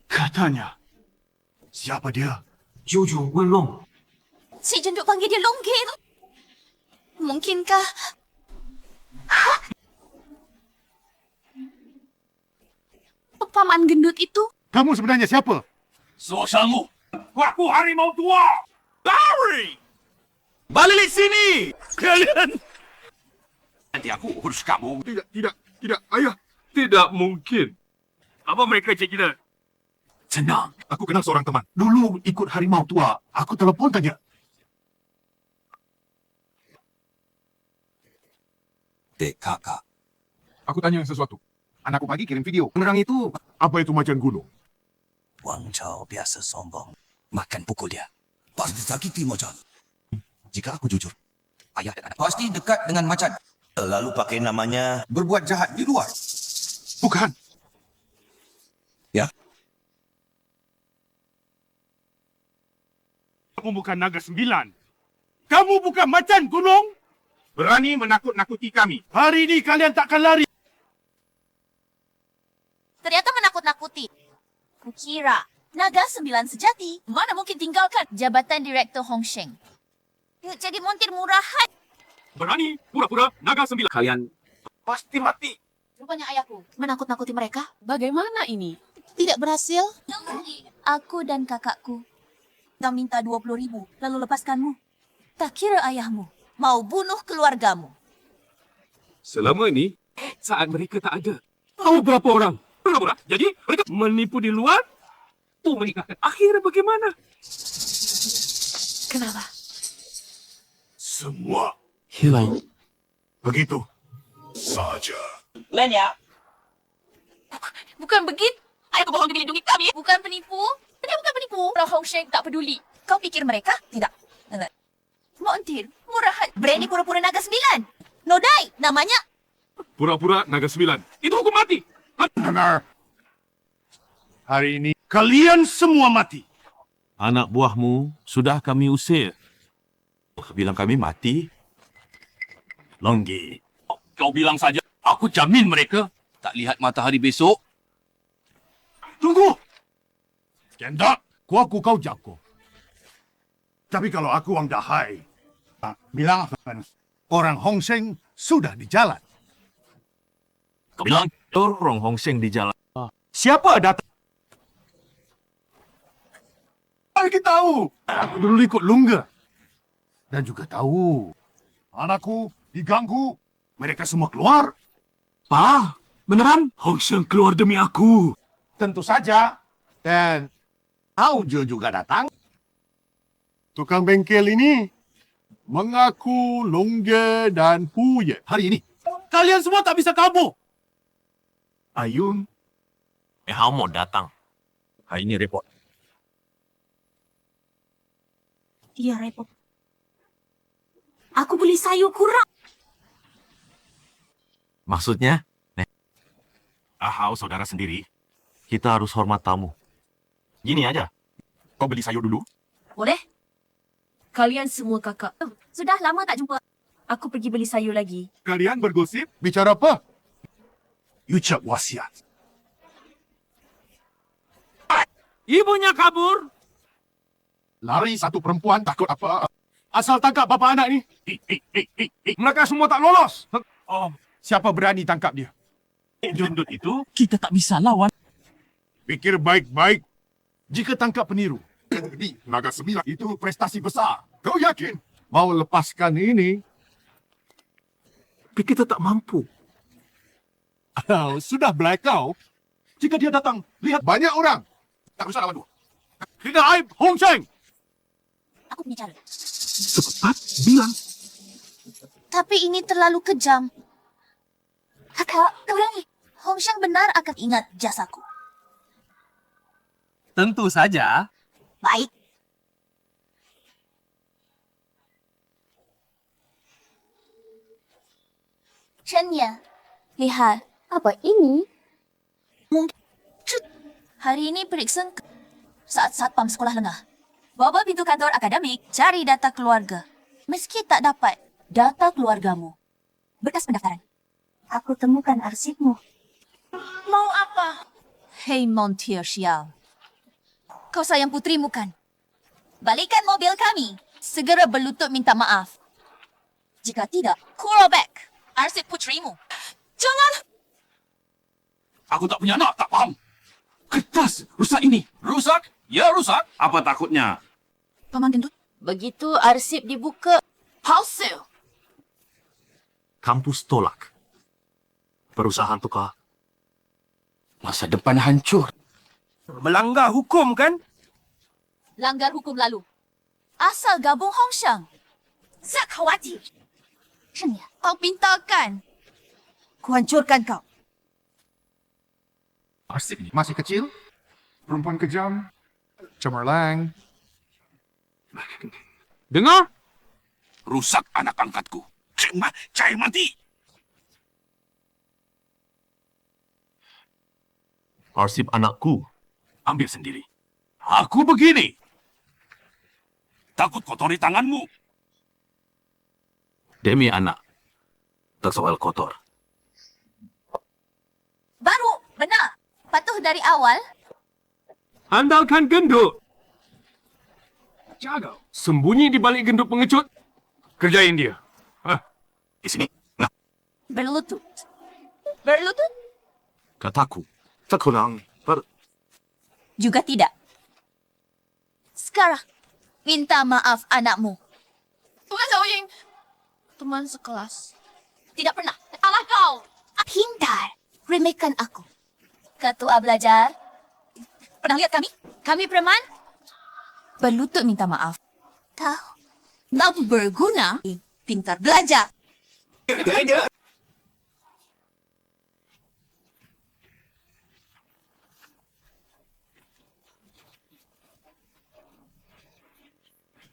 Katanya. Siapa dia? Jojo Wenlong. Si jenduk panggil dia Longgil. Mungkinkah... Paman gendut itu? Kamu sebenarnya siapa? Sosangu. Aku harimau tua. Lari! Balik sini! Kalian! Nanti aku urus kamu. Tidak, ayah. Tidak mungkin. Apa mereka cik kita? Tenang. Aku kenal seorang teman. Dulu ikut harimau tua. Aku telepon tanya. Dek kakak. Aku tanya sesuatu. Anakku pagi kirim video. Penerang itu, apa itu macan gunung? Wang Chao biasa sombong. Makan pukul dia. Pasti sakiti macan. Jika aku jujur, ayah dan anak Pasti dekat dengan macan. lalu pakai namanya Berbuat jahat di luar. Bukan. ya. Kamu bukan naga 9. Kamu bukan macan gunung. Berani menakut-nakuti kami. Hari ini kalian takkan lari. Ternyata menakut-nakuti. Kukira, naga 9 sejati. Mana mungkin tinggalkan jabatan Direktur Hong Sheng. Yuk jadi montir murahan. Berani pura-pura naga 9. Kalian Pasti mati. Rupanya ayahku. Menakut-nakuti mereka? Bagaimana ini? Tidak berhasil. Aku dan kakakku. Kau minta 20.000, lalu lepaskanmu. Tak kira ayahmu mau bunuh keluargamu. selama ini, saat mereka tak ada. Tahu berapa orang? Pura-pura. Jadi, mereka menipu di luar. Tuh menikahkan. Akhirnya bagaimana? Kenapa? Semua Hilang. begitu saja. Bukan begitu. Ayahku bohong demi lindungi kami. Bukan penipu. Dia bukan penipu. Orang Hong Sheng tak peduli. Kau pikir mereka? Tidak. Montir, murahan. Berani pura-pura naga 9. Nodai, namanya. Pura-pura naga 9. Itu hukum mati. Dengar. Hari ini kalian semua mati. Anak buahmu sudah kami usir. Bilang kami mati. Longgi. Kau bilang saja. Aku jamin mereka. Tak lihat matahari besok. Tunggu. Kendak, kuaku kau jago. Tapi kalau aku Wang Dahai, bilang akan orang Hong Sheng sudah di jalan. Kau bilang. Dorong Hong Sheng di jalan. Siapa datang? Kita tahu. Aku dulu ikut Lungga. Dan juga tahu. Anakku diganggu. Mereka semua keluar. Pa, beneran? Hong Sheng keluar demi aku. Tentu saja. Dan Aujo juga datang. Tukang bengkel ini mengaku Lungge dan Puye. Hari ini. Kalian semua tak bisa kabur. Ayun. Hao mau datang. Hari ini repot. Iya, repot. Aku beli sayur kurang. Maksudnya? Ahau saudara sendiri. Kita harus hormat tamu. Gini aja. Kau beli sayur dulu. Boleh? Kalian semua kakak. Sudah lama tak jumpa. Aku pergi beli sayur lagi. Kalian bergosip? Bicara apa? Ucap wasiat. Ibunya kabur. Lari satu perempuan takut apa? Asal tangkap bapa anak ni. Mereka semua tak lolos. Oh, siapa berani tangkap dia? Jundut itu Kita tak bisa lawan. Fikir baik-baik. Jika tangkap peniru, jadi Naga Sembilan itu prestasi besar. Kau yakin mau lepaskan ini? Tapi kita tak mampu. Oh, sudah blackout. Jika dia datang, lihat banyak orang. Tak usah lawan dua. Tidak aib, Hong Sheng. Aku punya cara. Cepat bilang. Tapi ini terlalu kejam. Kakak, kau ulangi. Hong Sheng benar akan ingat jasaku. Tentu saja. Baik. Chen Yan, lihat. Apa ini? Hari ini periksa saat satpam sekolah lengah. Bawa pintu kantor akademik, cari data keluarga. Meski tak dapat data keluargamu. Berkas pendaftaran. Aku temukan arsipmu. Mau apa? Hei Montier Xiao. Kau sayang putrimu kan? Balikan mobil kami. Segera berlutut minta maaf. Jika tidak, call back arsip putrimu. Jangan! aku tak punya anak, tak faham. Kertas rusak ini. Rusak? Ya rusak. Apa takutnya? Paman Gendut. Begitu arsip dibuka, palsu. Kampus tolak. Perusahaan tukar. Masa depan hancur. Melanggar hukum kan? Langgar hukum lalu. Asal gabung Hong Sheng. Tak khawatir. Chen Yan, kau pintarkan. Kuhancurkan kau. Arsip ini masih kecil. Perempuan kejam. Cemerlang. Dengar? Rusak anak angkatku. Cai mati. Arsip anakku. Ambil sendiri. Aku begini. Takut kotori tanganmu. Demi anak. Tak soal kotor. Baru, benar. Patuh dari awal. Andalkan gendut. Jaga. Sembunyi di balik gendut pengecut. Kerjain dia. Di sini. Nah, Berlutut. Berlutut? Kataku. Tak kurang. Juga tidak. Sekarang, minta maaf anakmu. Tuan Xiaoying. Teman sekelas. Tidak pernah. Alah kau. Pintar. Remehkan aku. Ketua belajar. Pernah lihat kami? Kami preman? Berlutut minta maaf. Tahu. Tak berguna. Pintar belajar.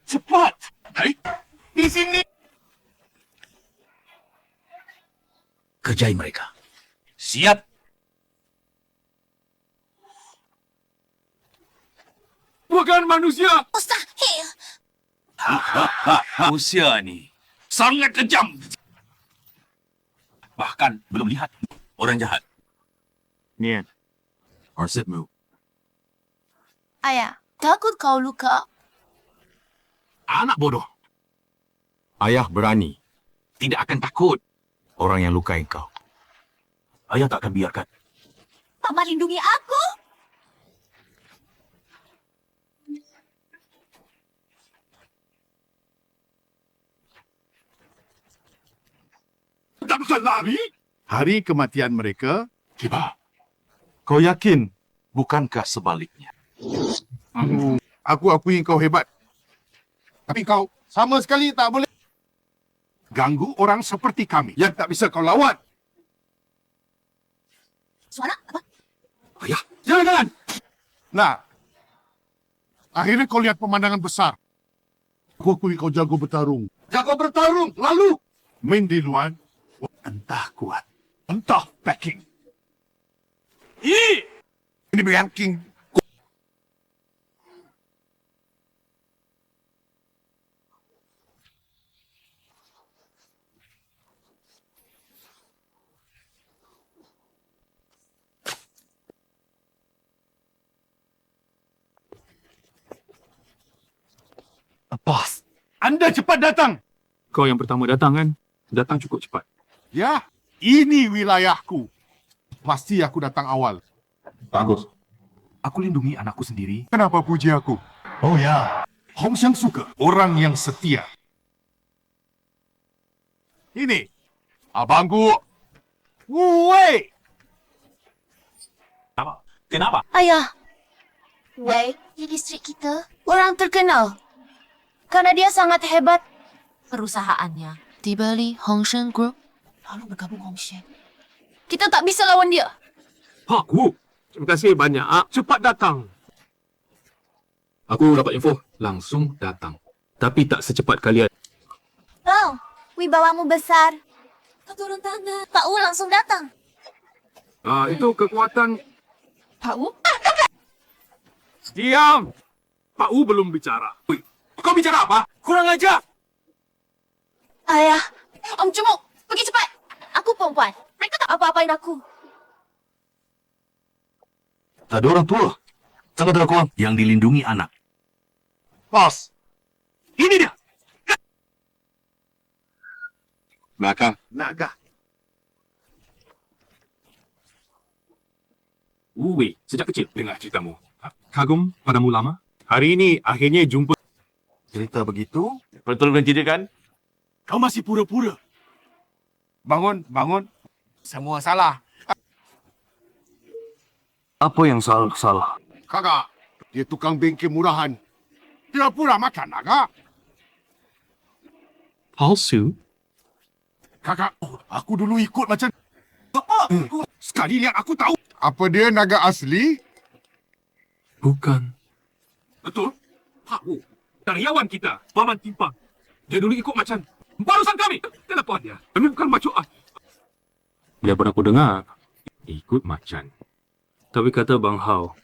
cepat. Hai. Di sini. Kerjai mereka. Siap. Bukan manusia. Mustahil. Manusia ni sangat kejam. Bahkan belum lihat orang jahat. Nian. Arsipmu. Ayah, takut kau luka. Anak bodoh. Ayah berani. Tidak akan takut. Orang yang lukai kau. Ayah tak akan biarkan. Paman lindungi aku. Tak bisa lari. Hari kematian mereka Tiba. Kau yakin? Bukankah sebaliknya? Aku akui kau hebat. Tapi kau sama sekali tak boleh ganggu orang seperti kami yang tak bisa kau lawan. Suara apa? Ayah, jangan! Nah, akhirnya kau lihat pemandangan besar. Aku akui kau jago bertarung. Jago bertarung, lalu main di luar. Entah kuat, entah packing. Ini ranking. Bos, Anda cepat datang. Kau yang pertama datang kan? Datang cukup cepat. Ya, ini wilayahku. Pasti aku datang awal. Bagus. Aku lindungi anakku sendiri. Kenapa puji aku? Oh ya, Hong Xiang suka orang yang setia. Ini, abangku. Woi! Kenapa? Ayah. Wei, di distrik kita, orang terkenal. Karena dia sangat hebat. Perusahaannya dibeli Hongsheng Group, lalu bergabung Hongsheng. Kita tak bisa lawan dia. Pak Wu, terima kasih banyak. Cepat datang. Aku dapat info, langsung datang. Tapi tak secepat kalian. Oh, wibawamu besar. Kau turun tangan. Pak Wu langsung datang. Itu kekuatan... Pak Wu? Diam! Pak Wu belum bicara. Ui, kau bicara apa? Kurang ajar! Ayah, Om Cemuk, pergi cepat. Aku perempuan. Mereka tak apa-apain aku. Tak ada orang tua. Sangat ada kawan yang dilindungi anak. Bos, Ini dia! naga. Wei, sejak kecil dengar ceritamu. Kagum padamu lama. Hari ini akhirnya jumpa. Cerita begitu? Betul dan tidak kan? Kau masih pura-pura. Bangun. Semua salah. Apa yang salah? Kakak, dia tukang bengkel murahan. Dia pura makan naga. Palsu? Kakak, aku dulu ikut macam... Sekali lihat aku tahu. Apa dia naga asli? Bukan. Betul? Pak Wu, karyawan kita, Paman Timpang. Dia dulu ikut macan. Barusan kami. Kenapa dia? Kami bukan macuan. Dia pernah aku dengar. Ikut macan. Tapi kata Bang Hao,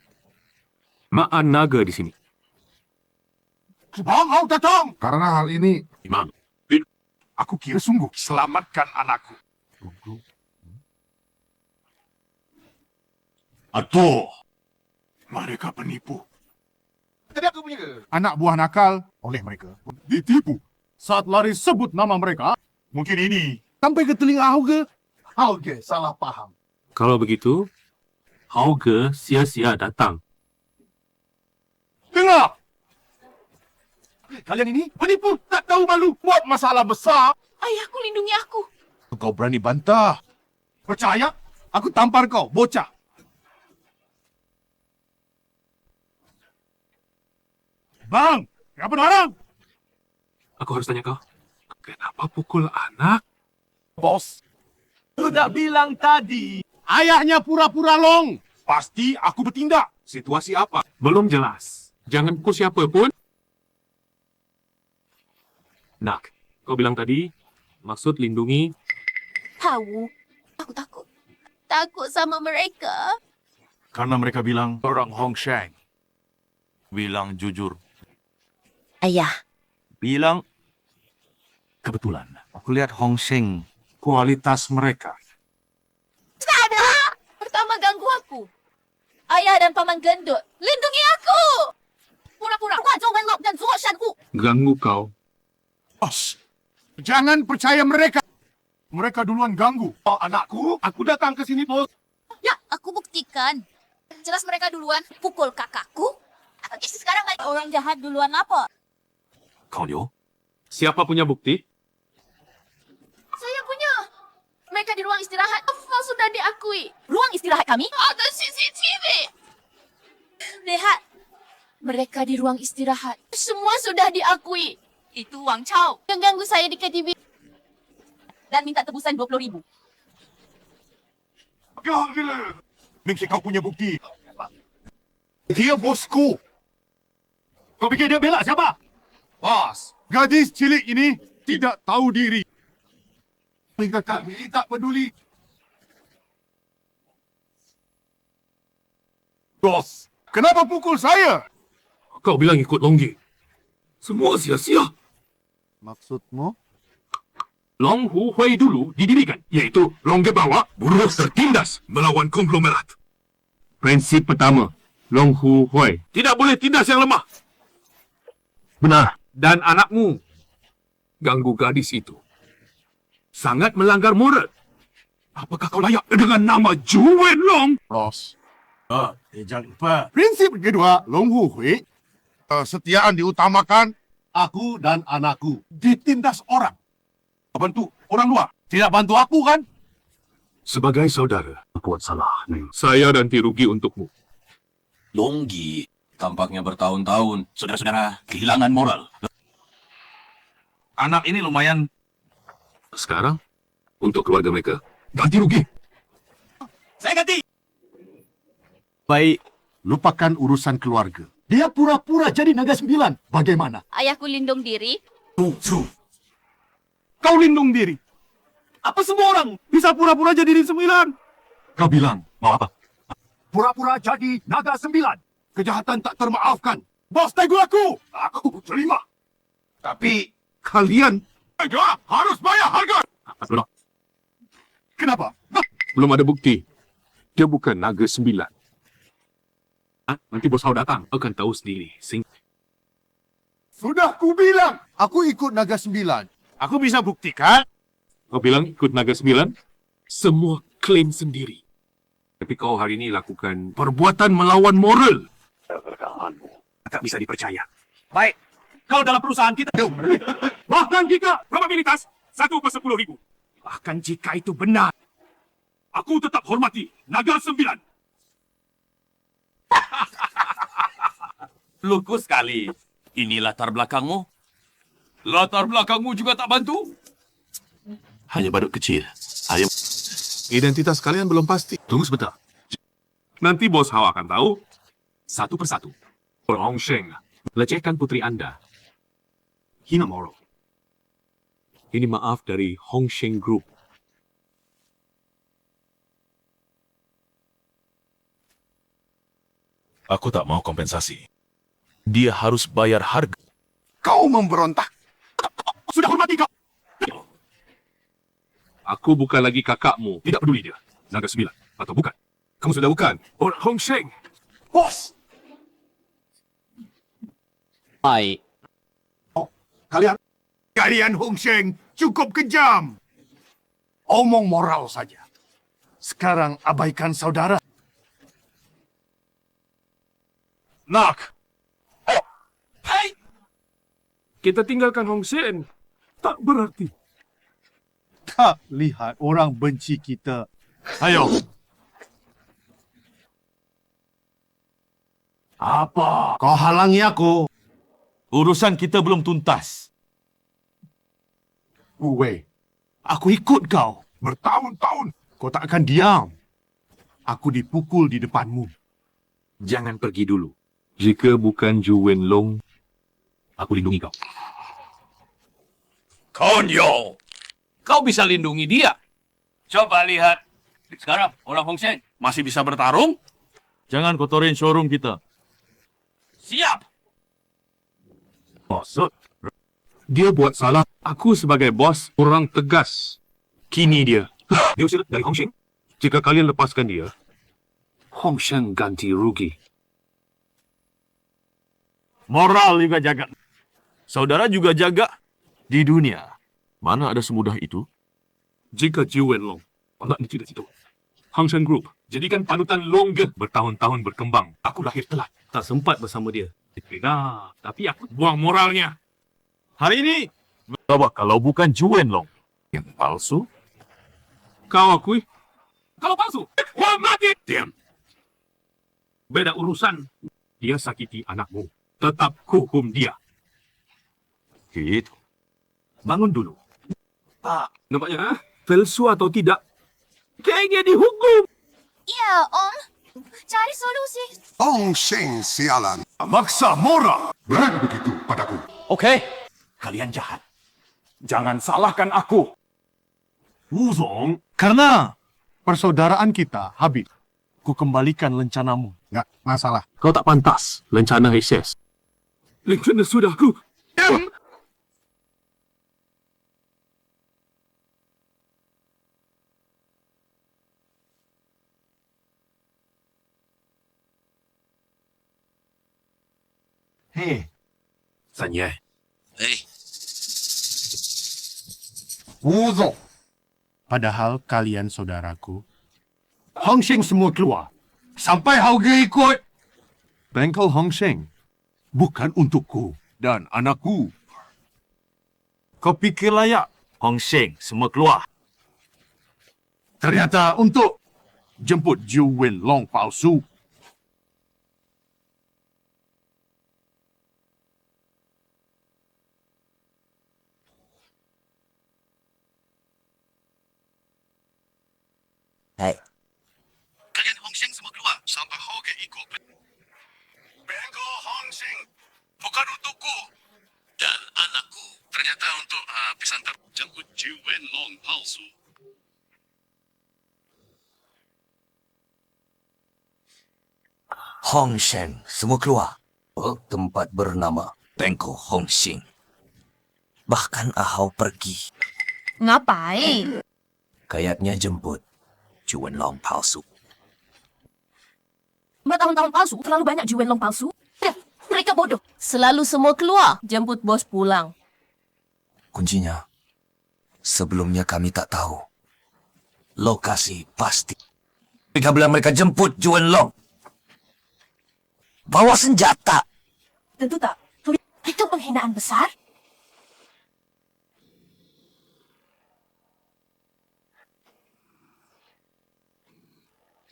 Maan naga di sini. Bang Hao datang. Karena hal ini, Imam. aku kira sungguh selamatkan anakku. Aduh, mereka penipu. Tadi aku punya anak buah nakal oleh mereka ditipu. Saat lari sebut nama mereka, mungkin ini sampai ke telinga Hauge. Hauge salah paham. Kalau begitu, Hauge sia-sia datang. Dengar! Kalian ini penipu, tak tahu malu, buat masalah besar. Ayahku lindungi aku. Kau berani bantah. Percaya? Aku tampar kau, bocah. Bang, apa orang? Aku harus tanya kau, kenapa pukul anak? Bos. Sudah bilang tadi. Ayahnya pura-pura long. Pasti aku bertindak. Situasi apa? Belum jelas. Jangan pukul siapa pun. Nak, kau bilang tadi, maksud lindungi. Tahu, aku takut. Takut sama mereka. Karena mereka bilang orang Hong Sheng. Bilang jujur. Ayah. Bilang kebetulan. Aku lihat Hong Sheng. Kualitas mereka. Tak ada. Pertama ganggu aku. Ayah dan Paman Gendut, lindungi aku. Pura-pura. Ganggu kau. Bos, jangan percaya mereka. Mereka duluan ganggu. Oh, anakku, aku datang ke sini, bos. Ya, aku buktikan. Jelas mereka duluan pukul kakakku. Apalagi sekarang orang jahat duluan apa? Kau Liu, Siapa punya bukti? Saya punya. Mereka di ruang istirahat. Semua sudah diakui. Ruang istirahat kami? Ada CCTV. Lihat. Mereka di ruang istirahat. Semua sudah diakui. Itu Wang Chao. Yang ganggu saya di KTV. Dan minta tebusan 20,000. Mungkin kau punya bukti. Dia bosku. Kau pikir dia bela siapa? Bos, gadis cilik ini tidak tahu diri. Hingga kami tak peduli. Bos, kenapa pukul saya? Kau bilang ikut Longgi. Semua sia-sia. Maksudmu? Long Hu Hui dulu didirikan, yaitu Longge Bawa buruh tertindas melawan konglomerat. Prinsip pertama, Long Hu Hui tidak boleh tindas yang lemah. benar. dan anakmu ganggu gadis itu. Sangat melanggar moral. Apakah kau layak dengan nama Ju Wenlong? Bos. Jangan lupa. Prinsip kedua, Long Hu Hui. Kesetiaan diutamakan. Aku dan anakku ditindas orang. Bantu orang luar. Tidak bantu aku kan? Sebagai saudara, buat salah. Saya ganti rugi untukmu. Longgi, tampaknya bertahun-tahun saudara-saudara kehilangan moral. Anak ini lumayan. Sekarang, untuk keluarga mereka, ganti rugi. Saya ganti. Baik, lupakan urusan keluarga. Dia pura-pura jadi naga 9. Bagaimana? Ayahku lindung diri. Kau lindung diri. Apa semua orang bisa pura-pura jadi diri 9? Kau bilang, mau apa? Pura-pura jadi naga 9. Kejahatan tak termaafkan. Bos tegu aku. Aku terima. Tapi kalian harus bayar harga. Kenapa? Belum ada bukti. Dia bukan naga 9. Nanti bos kau datang, kau akan tahu sendiri. Sudah ku bilang, aku ikut naga 9. Aku bisa buktikan. Kau bilang ikut naga 9? Semua klaim sendiri. Tapi kau hari ini lakukan perbuatan melawan moral. Perkataanmu tak bisa dipercaya. Baik. Kau dalam perusahaan kita. Bahkan jika probabilitas 1/10,000. Bahkan jika itu benar, aku tetap hormati naga 9. Lugu sekali. Ini latar belakangmu. Latar belakangmu juga tak bantu. Hanya badut kecil. Ayam. Identitas kalian belum pasti. Tunggu sebentar. Nanti bos Hao akan tahu. Satu persatu. Hong Sheng lecehkan putri Anda. Hina moral. Ini maaf dari Hong Sheng Group. Aku tak mau kompensasi. Dia harus bayar harga. Kau memberontak. Sudah hormati kau. Aku bukan lagi kakakmu. Tidak peduli dia. Naga 9. Atau bukan. Kamu sudah bukan. Orang Hong Sheng. Bos. Baik. Kalian Hong Sheng cukup kejam. Omong moral saja. Sekarang abaikan saudara. Nak. Hai. Kita tinggalkan Hong Sheng. Tak berarti. Tak lihat orang benci kita. Ayo. Apa? Kau halangi aku. Urusan kita belum tuntas. Uwe, aku ikut kau. Bertahun-tahun. Kau tak akan diam. Aku dipukul di depanmu. Jangan pergi dulu. Jika bukan Ju Wenlong, aku lindungi kau. Konyo, kau bisa lindungi dia. Coba lihat. Sekarang orang Hong Sheng masih bisa bertarung. Jangan kotorin showroom kita. Siap. Bos, dia buat salah. Aku sebagai bos, orang tegas. Kini dia. Dia usir dari Hong Sheng. Jika kalian lepaskan dia, Hong Sheng ganti rugi. Moral juga jaga. Saudara juga jaga di dunia. Mana ada semudah itu? Jika Ju Wenlong hendak di situ, Hang Sheng Group jadikan panutan Longge bertahun-tahun berkembang. Aku lahir telat. Tak sempat bersama dia. Nah, tapi aku buang moralnya. Hari ini, kalau bukan Ju Wenlong Yang palsu? Kau akui? Kalau palsu, kau mati! Diam. Beda urusan. Dia sakiti anakmu. Tetap hukum dia. Gitu. Bangun dulu. Pak, nampaknya palsu atau tidak, kayaknya dihukum. Ya, Om. Cari solusi. Hong Sheng sialan. Maksa moral. Berani begitu padaku. Okey. Kalian jahat. Jangan salahkan aku. Wuzong. Karena persaudaraan kita habis. Ku kembalikan lencanamu. Nggak masalah. Kau tak pantas lencana SS. Lencana sudah aku. Hei, Sanyai, Wuzok. Padahal kalian saudaraku. Hong Sheng semua keluar. Sampai Hauge ikut. Bengkel Hong Sheng. Bukan untukku dan anakku. Kau fikir layak? Hong Sheng, semua keluar. Ternyata untuk jemput Ju Wen Long palsu. Hai. Kalian Hong Sheng semua keluar. Sampai Hauge ikut. Bengkel Hong Sheng. Bukan untukku. Dan anakku. Ternyata untuk pesan terjemput Ju Wen Long palsu. Hong Sheng, semua keluar. Tempat bernama Bengkel Hong Sheng. Bahkan Ahau pergi. Ngapain? Kayaknya jemput Ju Wen Long palsu. Bertahun-tahun palsu, terlalu banyak Ju Wen Long palsu. Mereka bodoh. Selalu semua keluar. Jemput bos pulang. Kuncinya, sebelumnya kami tak tahu. Lokasi pasti. Jika bila mereka jemput Ju Wen Long, bawa senjata. Tentu tak. Itu penghinaan besar.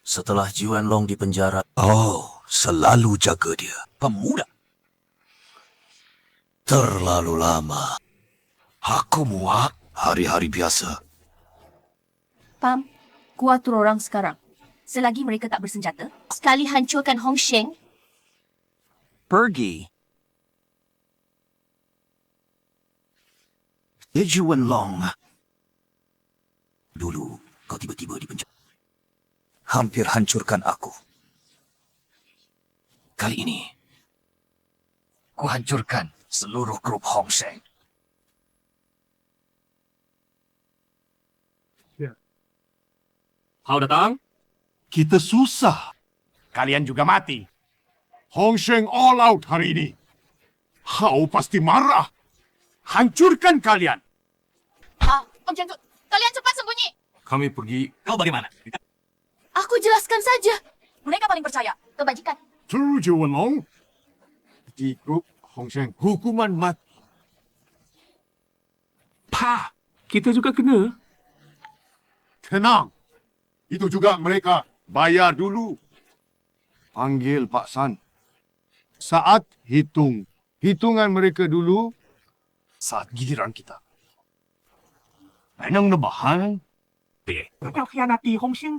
Setelah Ju Wen Long dipenjara, selalu jaga dia. Pemuda. Terlalu lama. Aku muak. Hari-hari biasa. Pam, ku atur orang sekarang. Selagi mereka tak bersenjata, Sekali hancurkan Hong Sheng, Pergi. Ya Ju Wen Long. Dulu kau tiba-tiba dipenjara. Hampir hancurkan aku. Kali ini, ku hancurkan seluruh grup Hong Sheng. Hao datang. Kita susah. Kalian juga mati. Hong Sheng all out hari ini. Hao pasti marah. Hancurkan kalian. Om Janggut, kalian cepat sembunyi. Kami pergi. Kau bagaimana? Aku jelaskan saja. Mereka paling percaya. Kebajikan. To Ju Wen Long. Di grup Hong Sheng hukuman mati. Pa, kita juga kena. Tenang. Itu juga mereka bayar dulu. Panggil Pak San. Saat hitungan mereka dulu, saat giliran kita. Anong nabahan? Kau khianati Hong Sheng.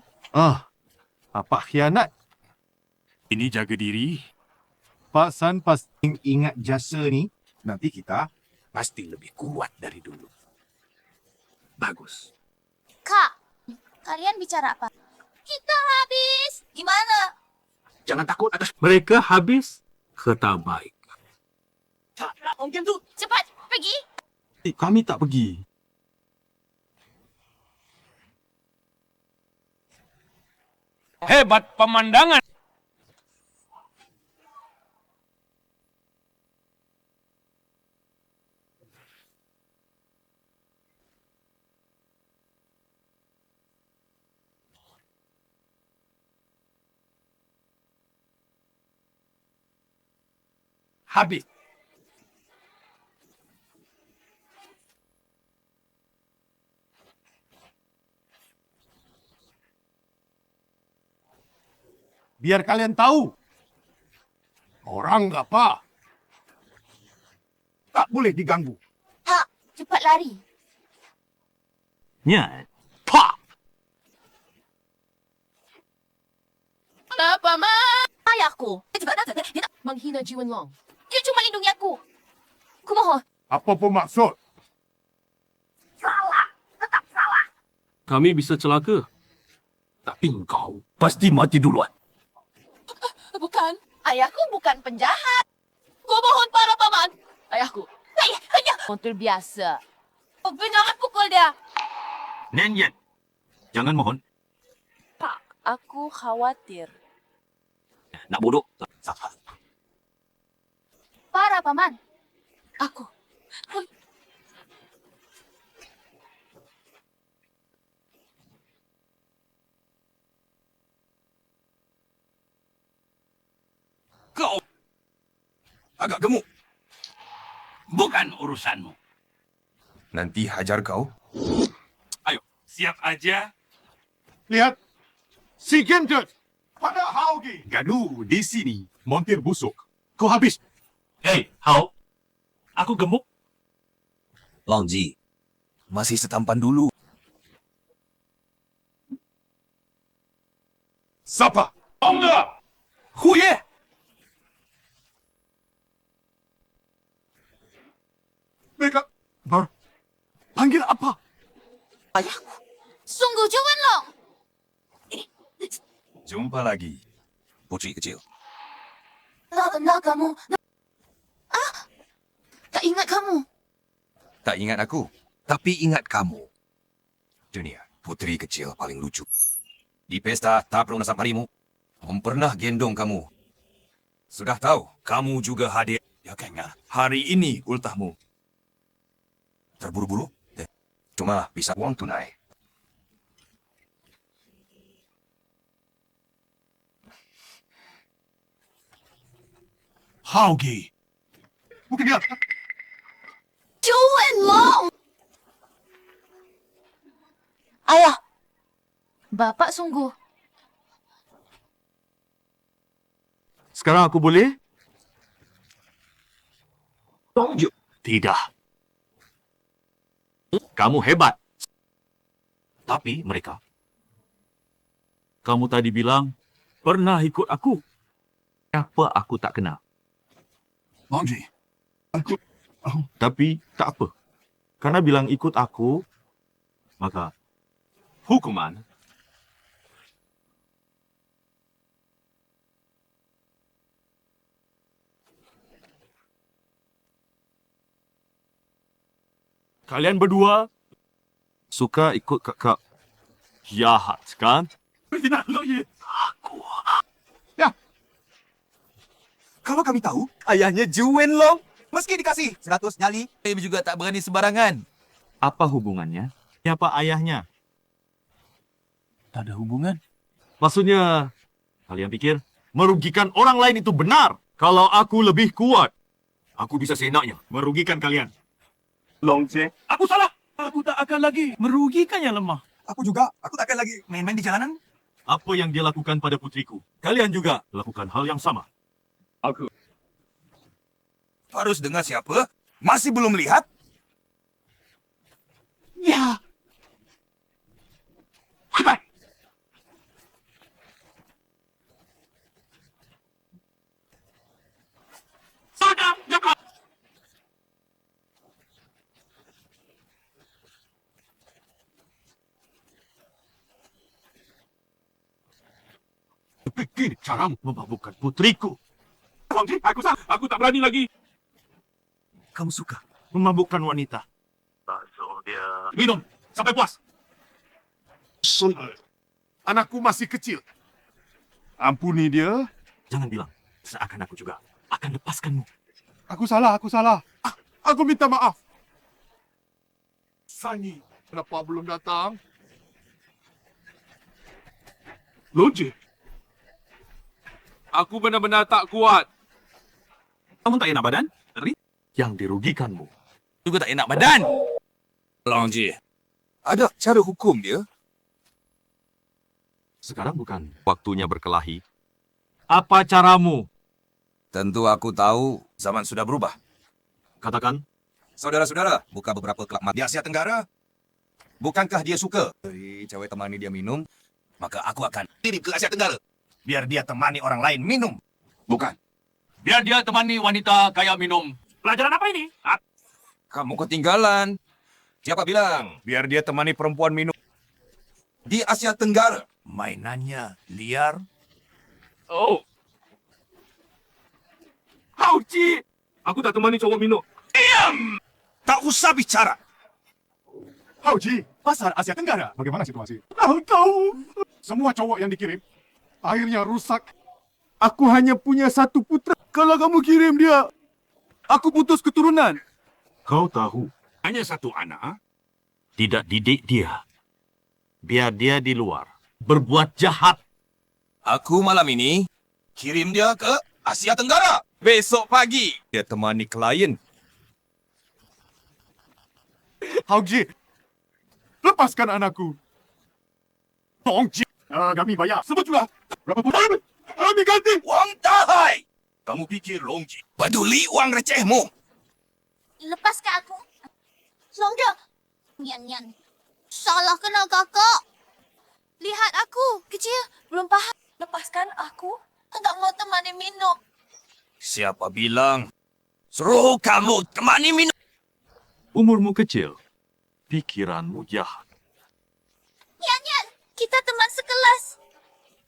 Apa khianat? Ini jaga diri. Pak San pasti ingat jasa ni. Nanti kita pasti lebih kuat dari dulu. Bagus. Kak, kalian bicara apa? Kita habis. Gimana? Jangan takut atas mereka habis kata baik. Om Janggut, Cepat, pergi. Kami tak pergi. Hebat pemandangan. Habis. Biar kalian tahu. Orang apa? Tak boleh diganggu. Hak, cepat lari. Nyat. Kenapa, Ma? Ayahku. Dia tak menghina Ju Wen Long. Dia cuma lindungi aku. Kumohon. Apa pun maksud? Kami bisa celaka. Tapi engkau Pasti mati duluan. Bukan. Ayahku bukan penjahat. Ku mohon para paman. Ayahku. Hanya montir biasa. Jangan pukul dia. Nenyen. Jangan mohon. Pak, aku khawatir. Nak bodoh. Para paman. Aku Kau agak gemuk. Bukan urusanmu. Nanti hajar kau. Ayo, siap aja. Lihat. Si Gendut. Pada Haugi. Gaduh di sini. Montir busuk. Kau habis. Hei, Hao. Aku gemuk. Long Ji, masih setampan dulu. Siapa? Ongga! Huye! Mereka panggil apa? Sungguh Juan Long. Jumpa lagi, putri kecil. Nak kamu. Tak ingat kamu. Tak ingat aku, tapi ingat kamu. Dunia, putri kecil paling lucu. Di pesta tak pernah nasab harimu, pernah gendong kamu. Sudah tahu, kamu juga hadir. Ya kayaknya, hari ini ultahmu. Terburu-buru? Cuma bisa uang tunai. Haugi. Mungkin dia. Juan Long. Ayah. Bapak sungguh. Sekarang aku boleh? Tidak. Kamu hebat. Tapi mereka, Kamu tadi bilang pernah ikut aku. apa aku tak kenal? Longji. Aku. Tapi tak apa. Karena bilang ikut aku, maka hukuman kalian berdua suka ikut kakak jahat, kan? Tidak, Longji. Kalau kami tahu, ayahnya Juan Long. Meski dikasih 100 nyali, kami juga tak berani sembarangan. Apa hubungannya? Siapa ayahnya? Tak ada hubungan. Maksudnya, kalian pikir merugikan orang lain itu benar? Kalau aku lebih kuat, aku bisa seenaknya merugikan kalian. Longji. Aku salah. Aku tak akan lagi merugikan yang lemah. Aku juga, aku tak akan lagi main-main di jalanan. Apa yang dia lakukan pada putriku, kalian juga lakukan hal yang sama. Aku. Harus dengar siapa? Masih belum lihat? Ya. Cepat. Sadam, jangan. Begini caramu memabukkan putriku. Longji, aku salah. Aku tak berani lagi. Kamu suka memabukkan wanita. Minum sampai puas. Anakku masih kecil. Ampuni dia. Jangan bilang, seakan aku juga akan lepaskanmu. Aku salah. Aku minta maaf. Sanyi, kenapa belum datang? Longji. Aku benar-benar tak kuat. Kamu tak enak badan? Yang dirugikanmu. Juga tak enak badan. Longji. Ada cara hukum dia. Sekarang bukan waktunya berkelahi. Apa caramu? Tentu aku tahu zaman sudah berubah. Katakan. Saudara-saudara, buka beberapa kelab di Asia Tenggara. Bukankah dia suka dari cewek temani dia minum? Maka aku akan kirim ke Asia Tenggara. Biar dia temani orang lain minum. Bukan. Biar dia temani wanita kaya minum. Pelajaran apa ini? Kamu ketinggalan. Siapa bilang? Biar dia temani perempuan minum. Di Asia Tenggara. Mainannya liar. Oh. Hauji. Aku tak temani cowok minum. Tak usah bicara. Hauji, pasar Asia Tenggara. Bagaimana situasi? Tahu. Semua cowok yang dikirim, akhirnya rusak. Aku hanya punya satu putra. Kalau kamu kirim dia, aku putus keturunan. Kau tahu, Hanya satu anak. Tidak didik dia. Biar dia di luar. Berbuat jahat. Aku malam ini kirim dia ke Asia Tenggara. Besok pagi dia temani klien. Hauji, lepaskan anakku. Hongji, kami bayar. Sebut juga. Berapa pun kami ganti. Wang Dahai! Kamu pikir Longji peduli uang recehmu? Lepaskan aku. Longda. Nian. Salah kenal kakak. Lihat aku. Kecil. Belum faham. Lepaskan aku. Tak mau temani minum. Siapa bilang? Suruh kamu temani minum. Umurmu kecil. Pikiranmu jahat. Nian. Kita teman sekelas.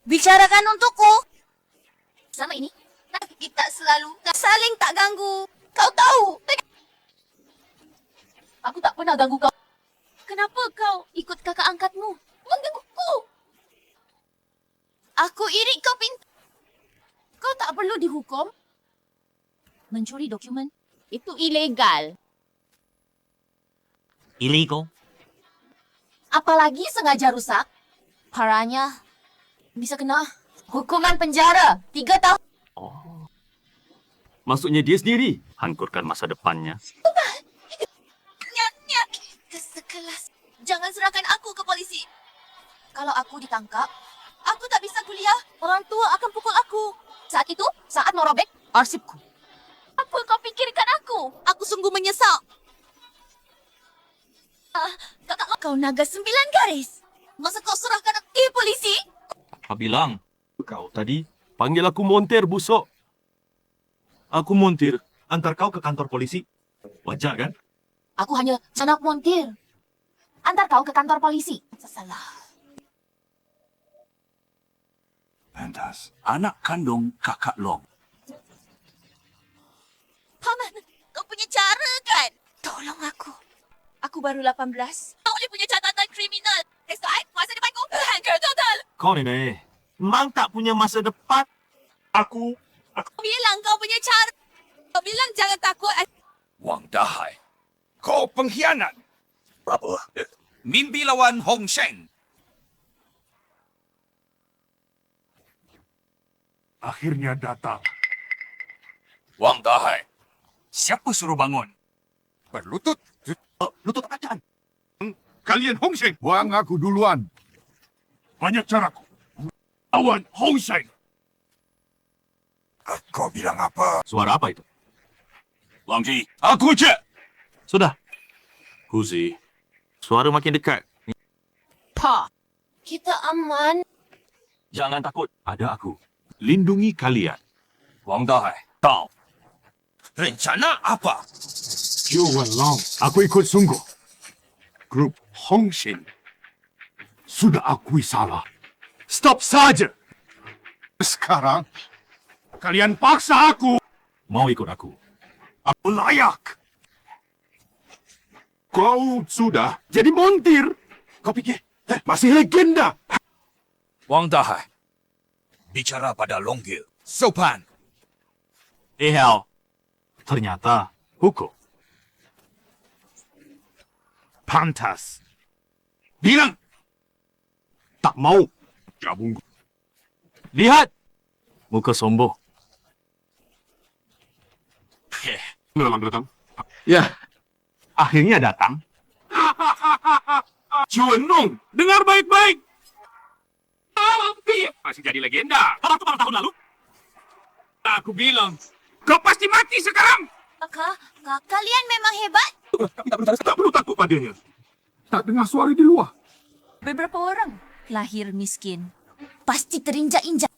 Bicarakan untukku. Selama ini, kita selalu saling tak ganggu. Kau tahu. Aku tak pernah ganggu kau. Kenapa kau ikut kakak angkatmu? Menggangguku. Aku iri kau pintar. Kau tak perlu dihukum. Mencuri dokumen itu ilegal. Illegal? Apalagi sengaja rusak. Parahnya bisa kena hukuman penjara 3 tahun. Maksudnya dia sendiri hancurkan masa depannya. Niat. Kita sekelas. Jangan serahkan aku ke polisi. Kalau aku ditangkap, aku tak bisa kuliah. Orang tua akan pukul aku. Saat itu, saat merobek arsipku. Apa kau pikirkan aku? Aku sungguh menyesal. Kakak, kau naga 9 garis. Masa kau serahkan aku ke polisi? Apa bilang? Kau tadi panggil aku montir busuk. aku montir. Antar kau ke kantor polisi. Wajar kan? Aku hanya anak montir. Antar kau ke kantor polisi. Salah. Pantas. Anak kandung kakak Long. Paman, kau punya cara kan? Tolong aku. Aku baru 18. Kau boleh punya catatan kriminal. Esok, masa depanku hancur total. Kau ni, memang tak punya masa depan. Aku Kau bilang kau punya cara. Kau bilang jangan takut. Wang Dahai, kau pengkhianat. Apa? Mimpi lawan Hong Sheng. Akhirnya datang. Wang Dahai, siapa suruh bangun? Berlutut. Lutut kerajaan. Kalian Hong Sheng. Buang aku duluan. Banyak caraku. Lawan Hong Sheng. Kau bilang apa? Suara apa itu? Wang Ji, aku cek. Sudah. Huzi, suara makin dekat. Pa, kita aman. Jangan takut, ada aku. lindungi kalian. Wang Dahai, kau. Rencana apa? Juan Long. Aku ikut sungguh. Grup Hong Sheng. Sudah akui salah. Stop saja. Sekarang, kalian paksa aku. Mau ikut aku? Aku layak. Kau sudah jadi montir. Kau pikir masih legenda. Wang Dahai, bicara pada Longgil. Sopan. Hell. Ternyata hukum. Pantas. Bilang. Tak mau. Gabung. Lihat! Muka sombong. Datang. Ya, akhirnya datang. Chuan Nong, dengar baik-baik. Masih jadi legenda. Waktu tahun lalu. Aku bilang, kau pasti mati sekarang. Kakak, kalian memang hebat. Tak perlu takut padanya. Tak dengar suara di luar. Beberapa orang lahir miskin. Pasti terinjak-injak.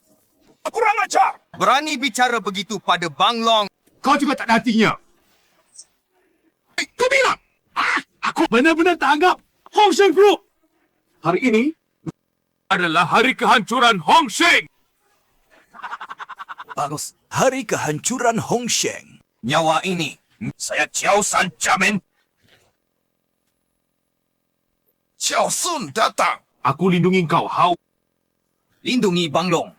Kurang ajar. Berani bicara begitu pada Bang Long. Kau juga tak ada hatinya. Kau bilang. Aku benar-benar tak anggap Hong Sheng Group. Hari ini adalah hari kehancuran Hong Sheng. Bagus. Hari kehancuran Hong Sheng. Nyawa ini, saya Chiao San jamin. Chiao Sun datang. Aku lindungi kau, Hao. Lindungi Bang Long.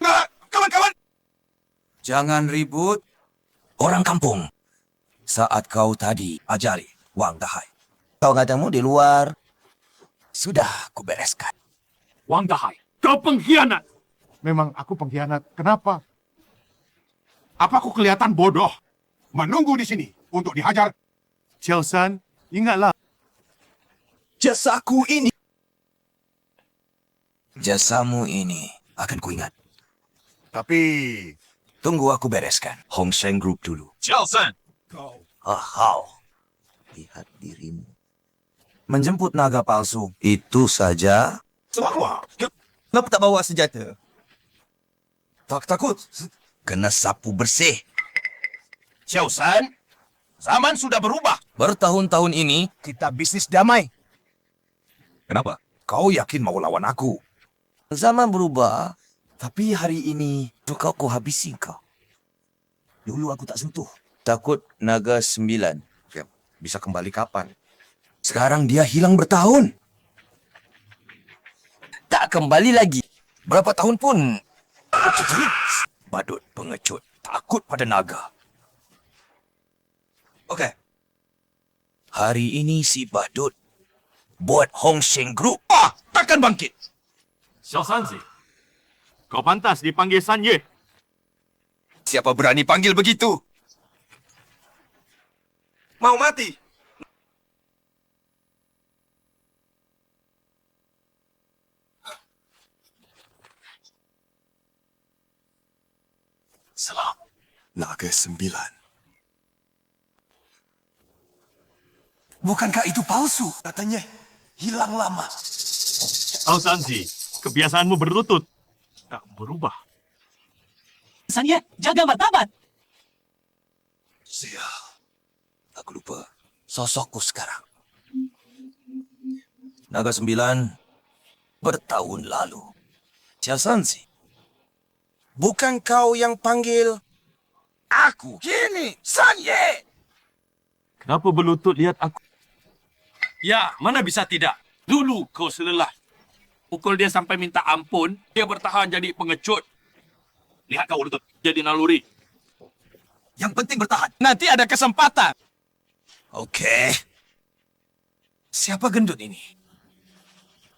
Kawan-kawan. Jangan ribut. Orang kampung. Saat kau tadi ajari Wang Dahai. Kau katamu di luar. Sudah aku bereskan. Wang Dahai, kau pengkhianat. Memang aku pengkhianat. Kenapa? Apa aku kelihatan bodoh? Menunggu di sini untuk dihajar. Xiao San, ingatlah. Jasaku ini. Jasamu ini akan kuingat. Tapi Tunggu aku bereskan Hong Sheng Group dulu. Xiao San, Ahau. Lihat dirimu. Menjemput naga palsu. Itu saja. semua. Kenapa tak bawa senjata? Tak takut. Kena sapu bersih. Xiao San, zaman sudah berubah. Bertahun-tahun ini, kita bisnis damai. Kenapa? Kau yakin mau lawan aku? Zaman berubah. Tapi hari ini, kau habisi kau. Dulu aku tak sentuh. Takut naga 9. Ya, bisa kembali kapan? Sekarang dia hilang bertahun. Tak kembali lagi. Berapa tahun pun. Badut pengecut. Takut pada naga. Okey. Hari ini si Badut buat Hong Sheng Group. Takkan bangkit. Xiao Sanzi, kau pantas dipanggil San Ye. Siapa berani panggil begitu? Mau mati? Salam. Naga 9. Bukankah itu palsu? Katanya hilang lama. Xiao Sanzi, kebiasaanmu berlutut. Tak berubah. Sanya, jaga martabat. Sial. Aku lupa sosokku sekarang. Naga 9 bertahun lalu. Xiao Sanzi, bukan kau yang panggil aku? Kini, San Ye. Kenapa berlutut lihat aku? Ya, mana bisa tidak. Dulu kau selelah. Pukul dia sampai minta ampun, dia bertahan jadi pengecut. Lihat kau lutut, jadi naluri. Yang penting bertahan. Nanti ada kesempatan. Okey. Siapa gendut ini?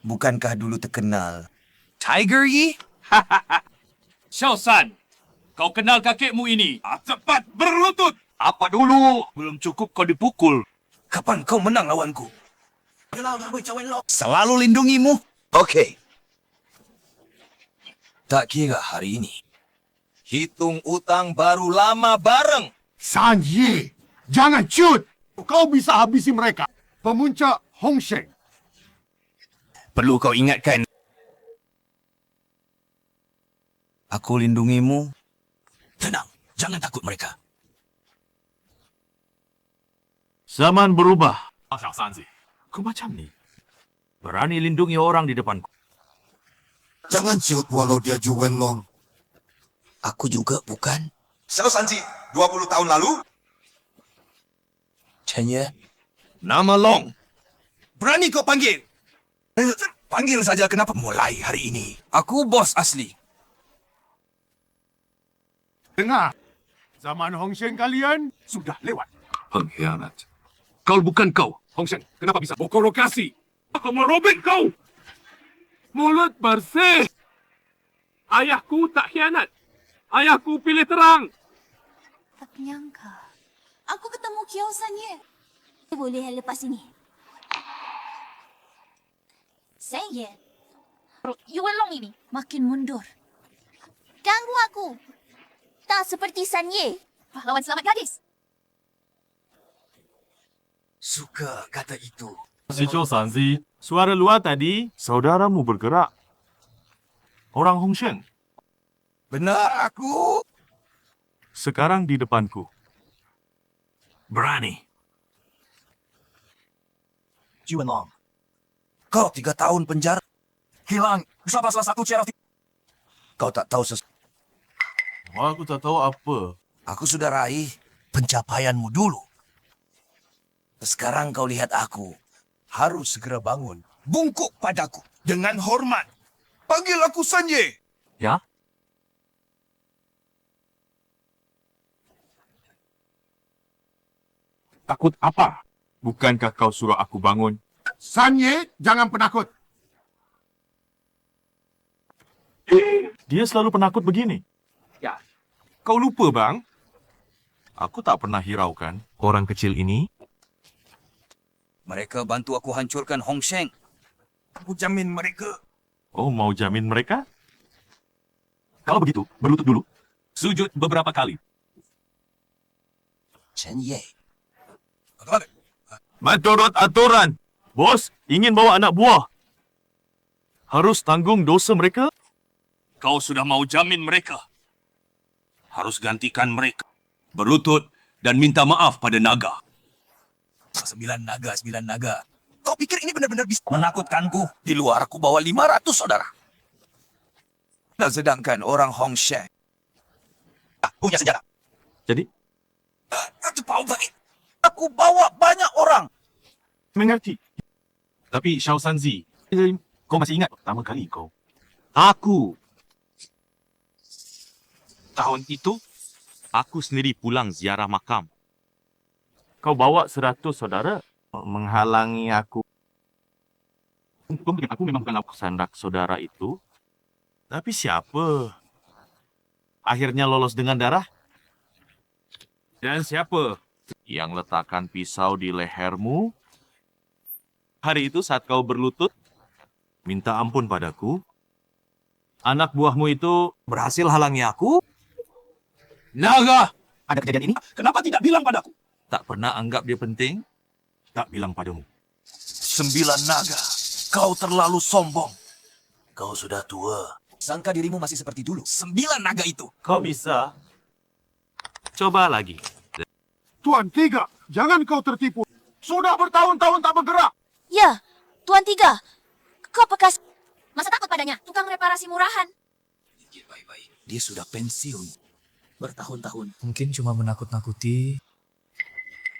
Bukankah dulu terkenal Tiger Yi? Xiao San, kau kenal kakekmu ini. Cepat berlutut. Apa dulu? Belum cukup kau dipukul. Kapan kau menang lawanku? Selalu lindungimu. Okey. Tak kira hari ini. Hitung utang baru lama bareng. San Yi, jangan cut. Kau bisa habisi mereka. Pemuncak Hong Sheng. Perlu kau ingatkan. Aku lindungimu. Tenang, jangan takut mereka. Zaman berubah. Xiao Sanzi, kau macam ni. Berani lindungi orang di depanku. Jangan cut walau dia Juwen Long. Aku juga bukan. Xiao Sanzi, 20 tahun lalu. Chenya, nama Long. Berani kau panggil? Panggil saja, kenapa mulai hari ini? Aku bos asli. Dengar, zaman Hong Sheng kalian sudah lewat. Pengkhianat. Kau bukan kau, Hong Sheng. Kenapa bisa bokor lokasi? Aku merobek kau. Mulut bersih. Ayahku tak khianat. Ayahku pilih terang. Tak nyangka. Aku ketemu Kiao Sanye. Boleh lepas ini. Sanye. Yuan Long ini makin mundur. Ganggu aku. Tak seperti Sanye. Pahlawan selamat gadis. Suka kata itu. Si Xiao Sanzi, suara luar tadi, saudaramu bergerak. Orang Hong Sheng. Benar aku. Sekarang di depanku. Berani. Juan Long. Kau 3 tahun penjara. Hilang bersama salah satu charity. Kau tak tahu Aku tak tahu apa. Aku sudah raih pencapaianmu dulu. Sekarang kau lihat aku. Harus segera bangun. Bungkuk padaku. Dengan hormat. Panggil aku Sanye. Ya? Takut apa? Bukankah kau suruh aku bangun? Sanye, jangan penakut. Dia selalu penakut begini. Ya. Kau lupa, bang? Aku tak pernah hiraukan orang kecil ini. Mereka bantu aku hancurkan Hong Sheng. Aku jamin mereka. Oh, mau jamin mereka? Kalau begitu, berlutut dulu. Sujud beberapa kali. Chen Ye. Menurut aturan, bos ingin bawa anak buah. Harus tanggung dosa mereka? Kau sudah mau jamin mereka. Harus gantikan mereka. Berlutut dan minta maaf pada naga. 9 naga. Kau pikir ini benar-benar bisa menakutkanku? Di luar aku bawa 500 saudara. Dan sedangkan orang Hong Sheng punya senjata. Jadi, Itu bau baik. Aku bawa banyak orang. mengerti. Tapi Xiao Sanzi, kau masih ingat pertama kali kau? Aku. Tahun itu, aku sendiri pulang ziarah makam. Kau bawa 100 saudara menghalangi aku. Untung dengan aku memang bukan sanak saudara itu. Tapi siapa? Akhirnya lolos dengan darah? Dan siapa yang letakkan pisau di lehermu? Hari itu saat kau berlutut, minta ampun padaku. Anak buahmu itu berhasil halangi aku. Naga! Ada kejadian ini? Kenapa tidak bilang padaku? Tak pernah anggap dia penting. Tak bilang padamu. 9 naga. Kau terlalu sombong. Kau sudah tua. Sangka dirimu masih seperti dulu. 9 naga itu. Kau bisa. Coba lagi. Tuan Tiga, jangan kau tertipu. Sudah bertahun-tahun tak bergerak. Ya, Tuan Tiga. Kau bekas... Masa takut padanya? Tukang reparasi murahan. Pikir baik-baik. Dia sudah pensiun. Bertahun-tahun. Mungkin cuma menakut-nakuti.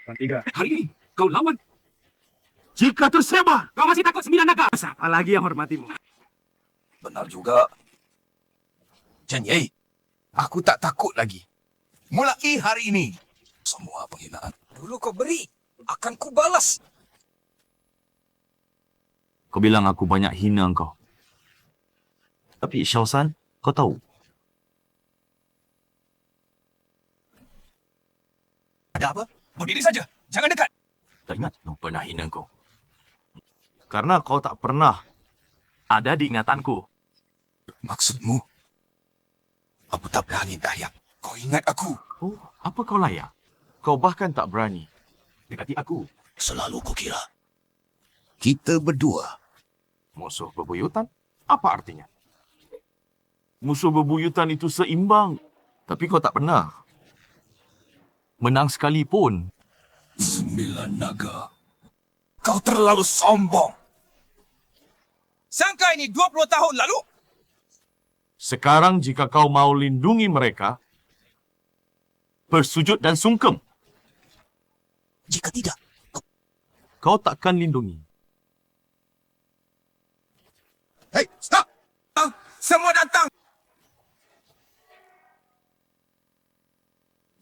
Tuan Tiga, hari ini kau lawan. Jika tersebar, kau masih takut 9 naga. Siapa lagi yang hormatimu? Benar juga. Chen Ye, aku tak takut lagi. Mulai hari ini, semua penghinaan dulu kau beri, akan ku balas. Kau bilang aku banyak hina kau. Tapi Xiao San, kau tahu? Ada apa? Berdiri saja, jangan dekat. Tak ingat kau pernah hina kau. Karena kau tak pernah ada di ingatanku. Maksudmu? Aku tak berani dayak. Kau ingat aku? Oh, apa kau layak? Kau bahkan tak berani dekati aku. Selalu kukira. Kita berdua. Musuh bebuyutan? Apa artinya? Musuh bebuyutan itu seimbang. Tapi kau tak pernah menang sekalipun. 9 naga. Kau terlalu sombong. Sangka ini 20 tahun lalu? Sekarang jika kau mau lindungi mereka, bersujud dan sungkem. Jika tidak, Kau takkan lindungi. hei, stop! Semua datang!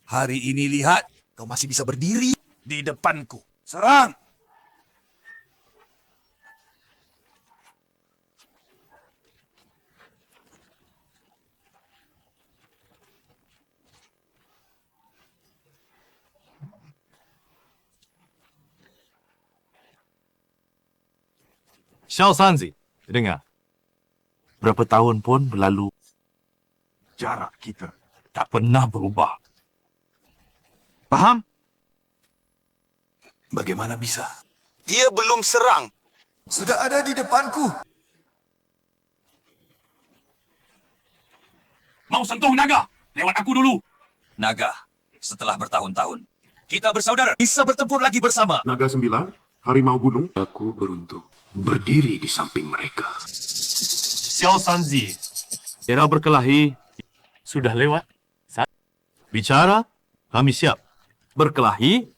Hari ini lihat, kau masih bisa berdiri di depanku. Serang! Xiao Sanzi, dengar. Berapa tahun pun berlalu, jarak kita tak pernah berubah. Faham? Bagaimana bisa? Dia belum serang. Sudah ada di depanku. Mau sentuh naga? Lewat aku dulu. Naga, setelah bertahun-tahun, kita bersaudara. Bisa bertempur lagi bersama. Naga 9, harimau gunung. Aku beruntung berdiri di samping mereka. Xiao Sanzi, era berkelahi sudah lewat. Bicara, kami siap. Berkelahi,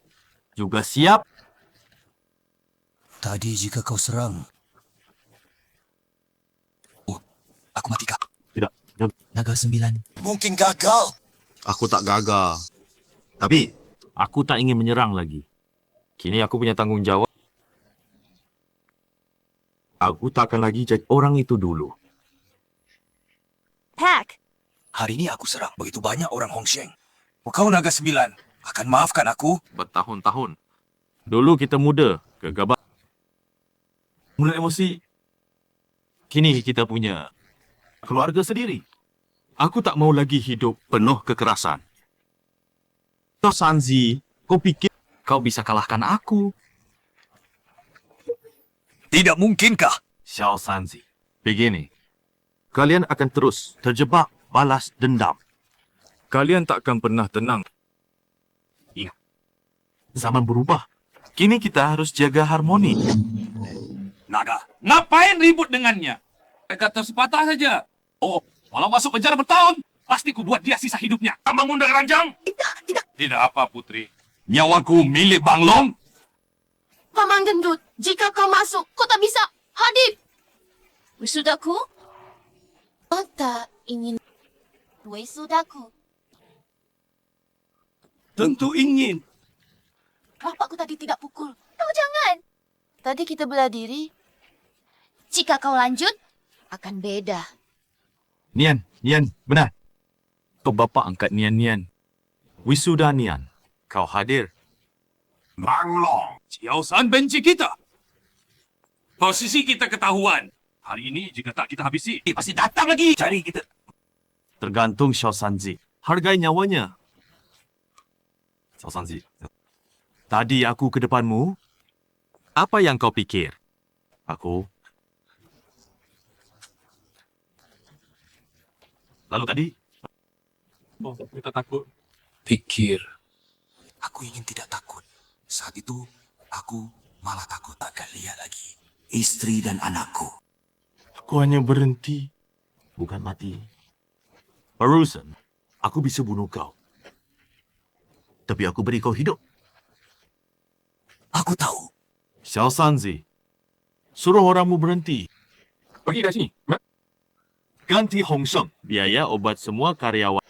juga siap. Tadi jika kau serang. Oh, aku mati kah? Tidak. Naga 9. Mungkin gagal. Aku tak gagal. Tapi, aku tak ingin menyerang lagi. Kini aku punya tanggungjawab. Aku takkan lagi jadi orang itu dulu. Pack. Hari ini aku serang begitu banyak orang Hong Sheng. Kau Naga 9 akan maafkan aku? Bertahun-tahun. Dulu kita muda, gegabah. Mula emosi. Kini kita punya keluarga sendiri. Aku tak mau lagi hidup penuh kekerasan. Sanzi, kau pikir kau bisa kalahkan aku? Tidak mungkinkah? Xiao Sanzi, begini. Kalian akan terus terjebak balas dendam. Kalian takkan pernah tenang. Ingat, zaman berubah. Kini kita harus jaga harmoni. Naga, ngapain ribut dengannya? Kata sepatah saja. Oh, walau masuk penjara bertahun, pasti ku buat dia sisa hidupnya. Abang Unda Keranjang? Tidak apa, Putri. Nyawaku milik Bang Long. Paman Gendut, jika kau masuk, kau tak bisa hadir. Wisudaku? Kau tak ingin wisudaku? Tentu ingin. Bapakku tadi tidak pukul. Kau jangan. Tadi kita belah diri. Jika kau lanjut, akan beda. Nian, benar. Kau bapa angkat Nian. Wisuda Nian, kau hadir. Bang Long, Xiao San benci kita. Posisi kita ketahuan. Hari ini jika tak kita habisi, pasti datang lagi cari kita. Tergantung Xiao Sanzi. Hargai nyawanya. Xiao Sanzi. Tadi aku ke depanmu. Apa yang kau pikir? Aku. Lalu tadi? Oh, kita takut. Pikir. Aku ingin tidak takut. Saat itu, aku malah takut akan lihat lagi istri dan anakku. Aku hanya berhenti, bukan mati. Barusan, aku bisa bunuh kau. Tapi aku beri kau hidup. Aku tahu. Xiao Sanzi, suruh orangmu berhenti. Pergi dari sini. Ganti Hong Sheng. Biaya obat semua karyawan.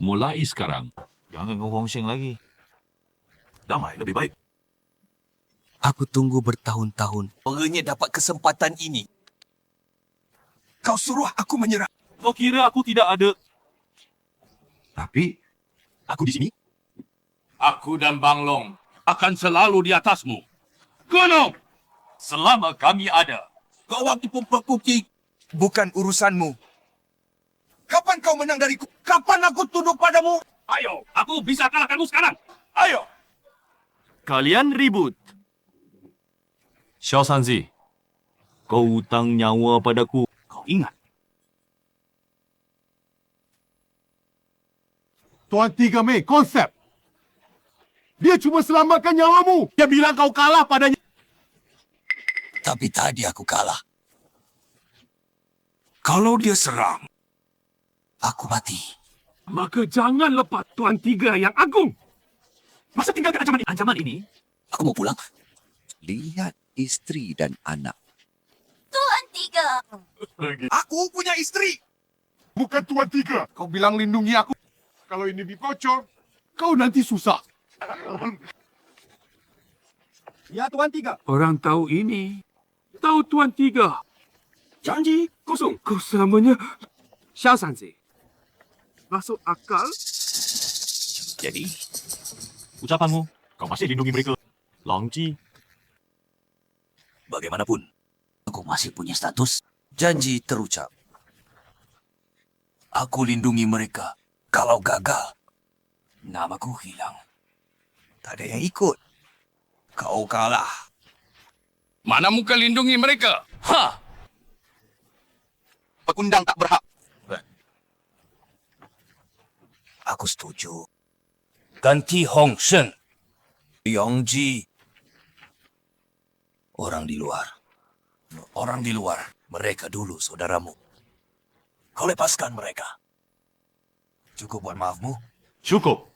Mulai sekarang. Jangan ngomong Hong Sheng lagi. Damai lebih baik. Aku tunggu bertahun-tahun. Orangnya dapat kesempatan ini. Kau suruh aku menyerah. Kau kira aku tidak ada? Tapi, aku di sini. Aku dan Bang Long akan selalu di atasmu. Gunung! Selama kami ada. Kau waktu pemperkuki bukan urusanmu. Kapan kau menang dariku? Kapan aku tunduk padamu? Ayo, aku bisa kalahkanmu sekarang. Ayo! Kalian ribut. Xiao Sanzi, kau hutang nyawa padaku. Kau ingat? Tuan Tiga Mei, konsep. Dia cuma selamatkan nyawamu. Dia bilang kau kalah padanya. Tapi tadi aku kalah. Kalau dia serang, aku mati. Maka jangan lepas Tuan Tiga yang agung. Masa tinggalkan ancaman ini? Aku mau pulang. Lihat istri dan anak. Tuan Tiga. Aku punya istri. Bukan Tuan Tiga. Kau bilang lindungi aku. Kalau ini dibocor, kau nanti susah. Ya, Tuan Tiga. Orang tahu ini. Tahu Tuan Tiga. Janji kosong. Kau selamanya Xiao Sanzi. Masuk akal? Jadi, ucapanmu, kau masih lindungi mereka. Longji. Bagaimanapun, aku masih punya status. Janji terucap. Aku lindungi mereka. Kalau gagal, namaku hilang. Tak ada yang ikut. Kau kalah. Mana muka lindungi mereka? Ha! Pekundang tak berhak. Aku setuju. Ganti Hong Sheng. Yongji. Orang di luar. Mereka dulu saudaramu. Kau lepaskan mereka. Cukup buat maafmu? Cukup.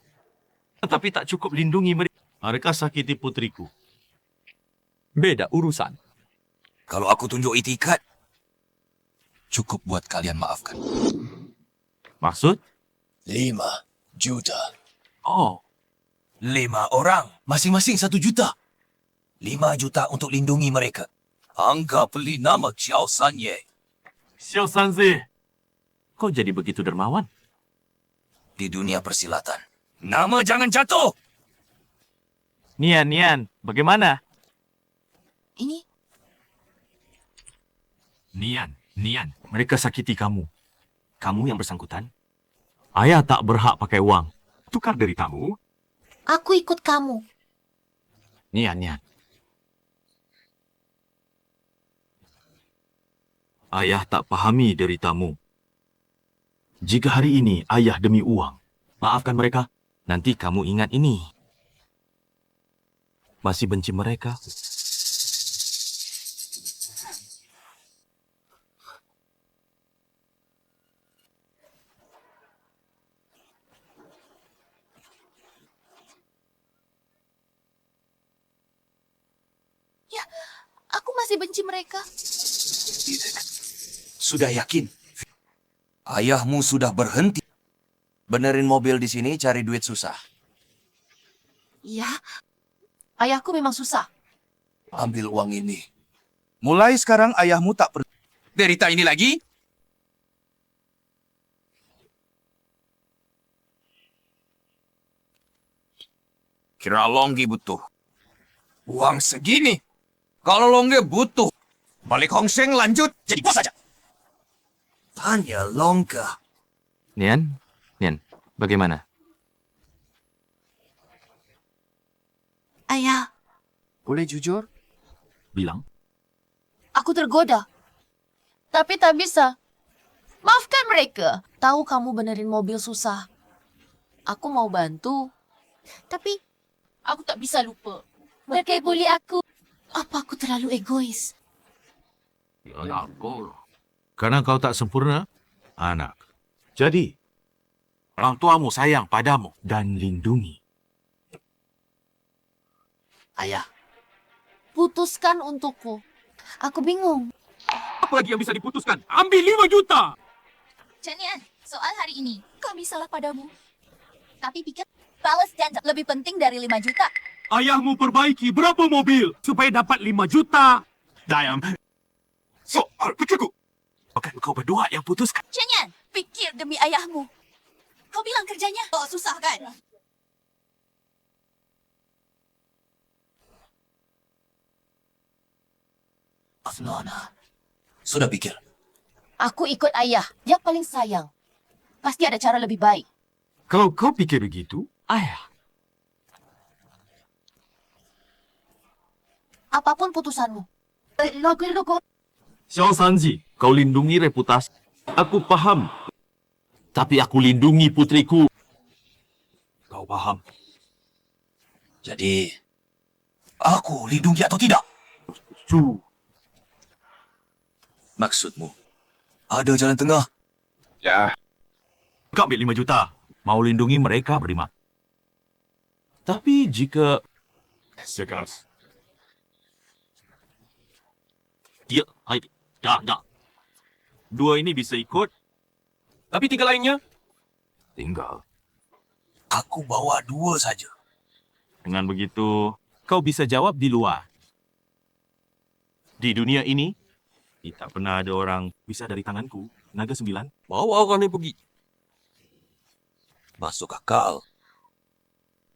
Tapi tak cukup lindungi mereka. Mereka sakiti putriku. Beda urusan. Kalau aku tunjuk itikat, cukup buat kalian maafkan. Maksud? 5 juta. Oh, 5 orang. Masing-masing 1 juta. 5 juta untuk lindungi mereka. Angka beli nama Xiao Sanye. Xiao Sanzi, kau jadi begitu dermawan? Di dunia persilatan, nama jangan jatuh. Nian, bagaimana? Ini Nian, mereka sakiti kamu. Kamu yang bersangkutan? Ayah tak berhak pakai wang. Tukar dari kamu? Aku ikut kamu. Nian. Ayah tak pahami deritamu. Jika hari ini ayah demi uang, maafkan mereka, nanti kamu ingat ini. Masih benci mereka? Ya, aku masih benci mereka. Sudah yakin? Ayahmu sudah berhenti. Benerin mobil di sini cari duit susah. Ya, ayahku memang susah. Ambil uang ini. Mulai sekarang ayahmu tak perlu Derita ini lagi? Kira Longgi butuh uang segini. Kalau Longgi butuh, balik Hongseng lanjut jadi bos saja. Tanya Longga. Nian, bagaimana? Ayah, Boleh jujur? Bilang. aku tergoda. Tapi tak bisa. Maafkan mereka. Tahu kamu benerin mobil susah. Aku mau bantu. Tapi aku tak bisa lupa. Mereka bully aku. Apa aku terlalu egois? Karena kau tak sempurna, anak. Jadi, orang tuamu sayang padamu dan lindungi. Ayah, putuskan untukku. Aku bingung. Apa lagi yang bisa diputuskan? Ambil 5 juta! Cenian, soal hari ini, kami salah padamu. Tapi pikir balas dendam lebih penting dari 5 juta. Ayahmu perbaiki berapa mobil supaya dapat 5 juta? Dayam. Soal pikirku. Bukan kau berdua yang putuskan. Cenian, pikir demi ayahmu. Kau bilang kerjanya susah kan? Afnana, sudah pikir? Aku ikut ayah. Dia paling sayang. Pasti ada cara lebih baik. Kalau kau pikir begitu, ayah. Apapun putusanmu. Xiao Sanji, kau lindungi reputasi. Aku paham. Tapi aku lindungi putriku. Kau paham? Jadi, aku lindungi atau tidak? Maksudmu, ada jalan tengah? Ya. Kau ambil 5 juta. Mau lindungi mereka beriman. Tapi jika... Sekas. Ya, dah. 2 ini bisa ikut. Tapi 3 lainnya? Tinggal. Aku bawa 2 saja. Dengan begitu, kau bisa jawab di luar. Di dunia ini, tidak pernah ada orang bisa dari tanganku. Naga 9. Bawa orang ini pergi. Masuk akal.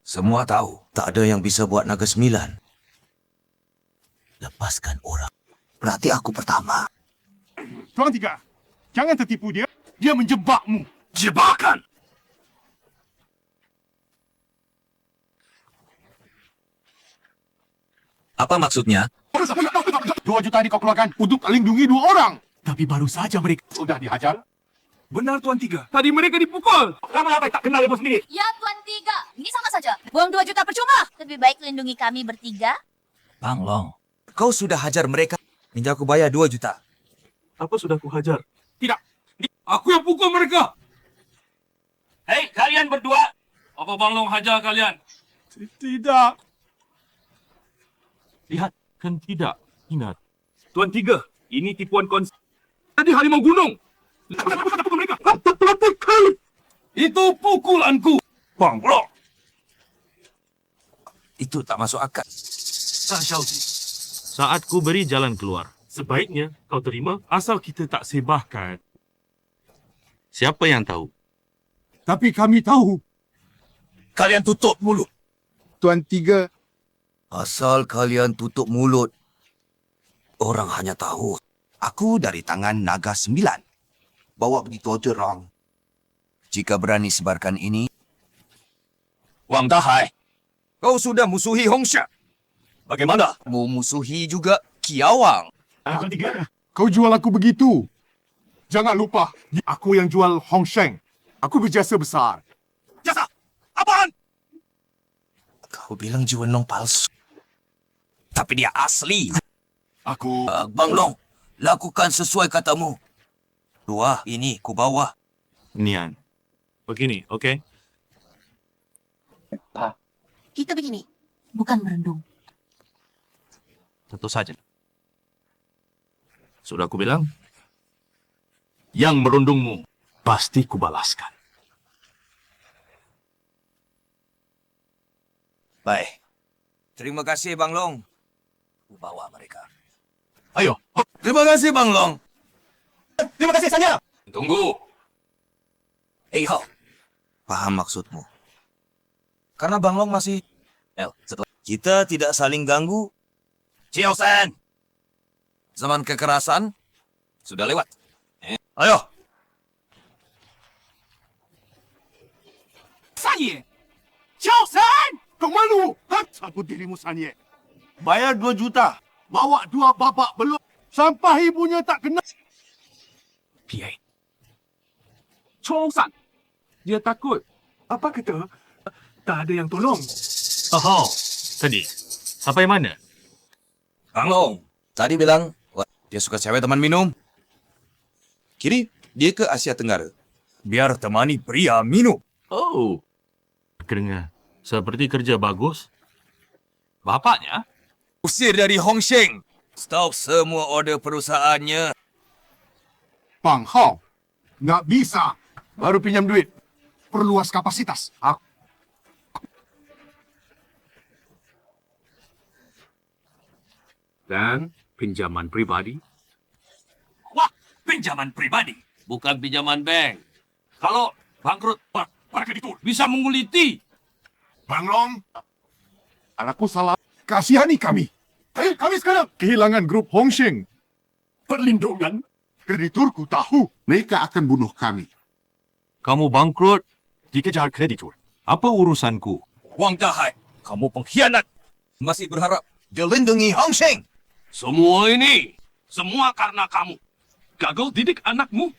Semua tahu, tak ada yang bisa buat naga 9. Lepaskan orang. Berarti aku pertama. Tuan Tiga, jangan tertipu dia. Dia menjebakmu. Jebakan! Apa maksudnya? 2 juta ini kau keluarkan untuk lindungi 2 orang. Tapi baru saja mereka... Sudah dihajar. Benar, Tuan Tiga. Tadi mereka dipukul. Lama-lama tak kenal ibu sendiri. Ya, Tuan Tiga. Ini sama saja. Buang 2 juta percuma. Lebih baik lindungi kami bertiga. Bang Long, kau sudah hajar mereka. Hingga aku bayar 2 juta. Apa sudah ku hajar? Tidak. Aku yang pukul mereka. Hei, kalian berdua! Apa Bang Long hajar kalian? Tidak. Lihat, kan tidak. Ingat. Tuan Tiga, ini tipuan konsep. Tadi harimau gunung. Pukul mereka. Itu pukulanku! Bang Long! Itu tak masuk akal. Tak, Syauzi. Saat ku beri jalan keluar, sebaiknya kau terima asal kita tak sebahkan. Siapa yang tahu? Tapi kami tahu. Kalian tutup mulut. Tuan Tiga, Asal kalian tutup mulut. Orang hanya tahu aku dari tangan Naga 9. Bawa begitu aja, Rang. Jika berani sebarkan ini, Wang Dahai, kau sudah musuhi Hong Sheng. bagaimana? Mau musuhi juga Kiawang. kau jual aku begitu. Jangan lupa, aku yang jual Hong Sheng. Aku berjasa besar. Jasa! Apaan? Kau bilang Juan Long palsu. Tapi dia asli. Aku... Bang Long, lakukan sesuai katamu. Dua, ini ku bawa. Nian, begini, okey? Kita begini. Bukan merendung. Tentu saja. Sudah aku bilang, yang merundungmu pasti kubalaskan. Baik. Terima kasih, Bang Long. Ku bawa mereka. Ayo. Terima kasih, Bang Long. Terima kasih, Sanya. Tunggu. Hao. Paham maksudmu. Karena Bang Long masih... setelah kita tidak saling ganggu, Chiao San. zaman kekerasan sudah lewat. Ayo. Sanye. Chiao San. Kau malu? Aku dirimu, Sanye. Bayar 2 juta. Bawa 2 babak belum. Sampai ibunya tak kena. PA. Chong San. Dia takut. Apa kata? Tak ada yang tolong. Oh, tadi. Sampai mana? Bang Long, tadi bilang dia suka cewek teman minum. Kini dia ke Asia Tenggara. Biar temani pria minum. Oh. Kedengar. Seperti kerja bagus. Bapaknya? Usir dari Hong Sheng. Stop semua order perusahaannya. Bang Hao, nggak bisa. Baru pinjam duit. Perluas kapasitas. Dan pinjaman pribadi. Wah, pinjaman pribadi. Bukan pinjaman bank. Kalau bangkrut, para kreditur bisa menguliti. Bang Long, anakku salah. Kasihani kami. Kami sekarang kehilangan grup Hong Sheng. Perlindungan. Krediturku tahu mereka akan bunuh kami. Kamu bangkrut, dikejar kreditur. Apa urusanku? Wang Dahai, kamu pengkhianat. Masih berharap dilindungi Hong Sheng. Semua ini, semua karena kamu. Gagal didik anakmu.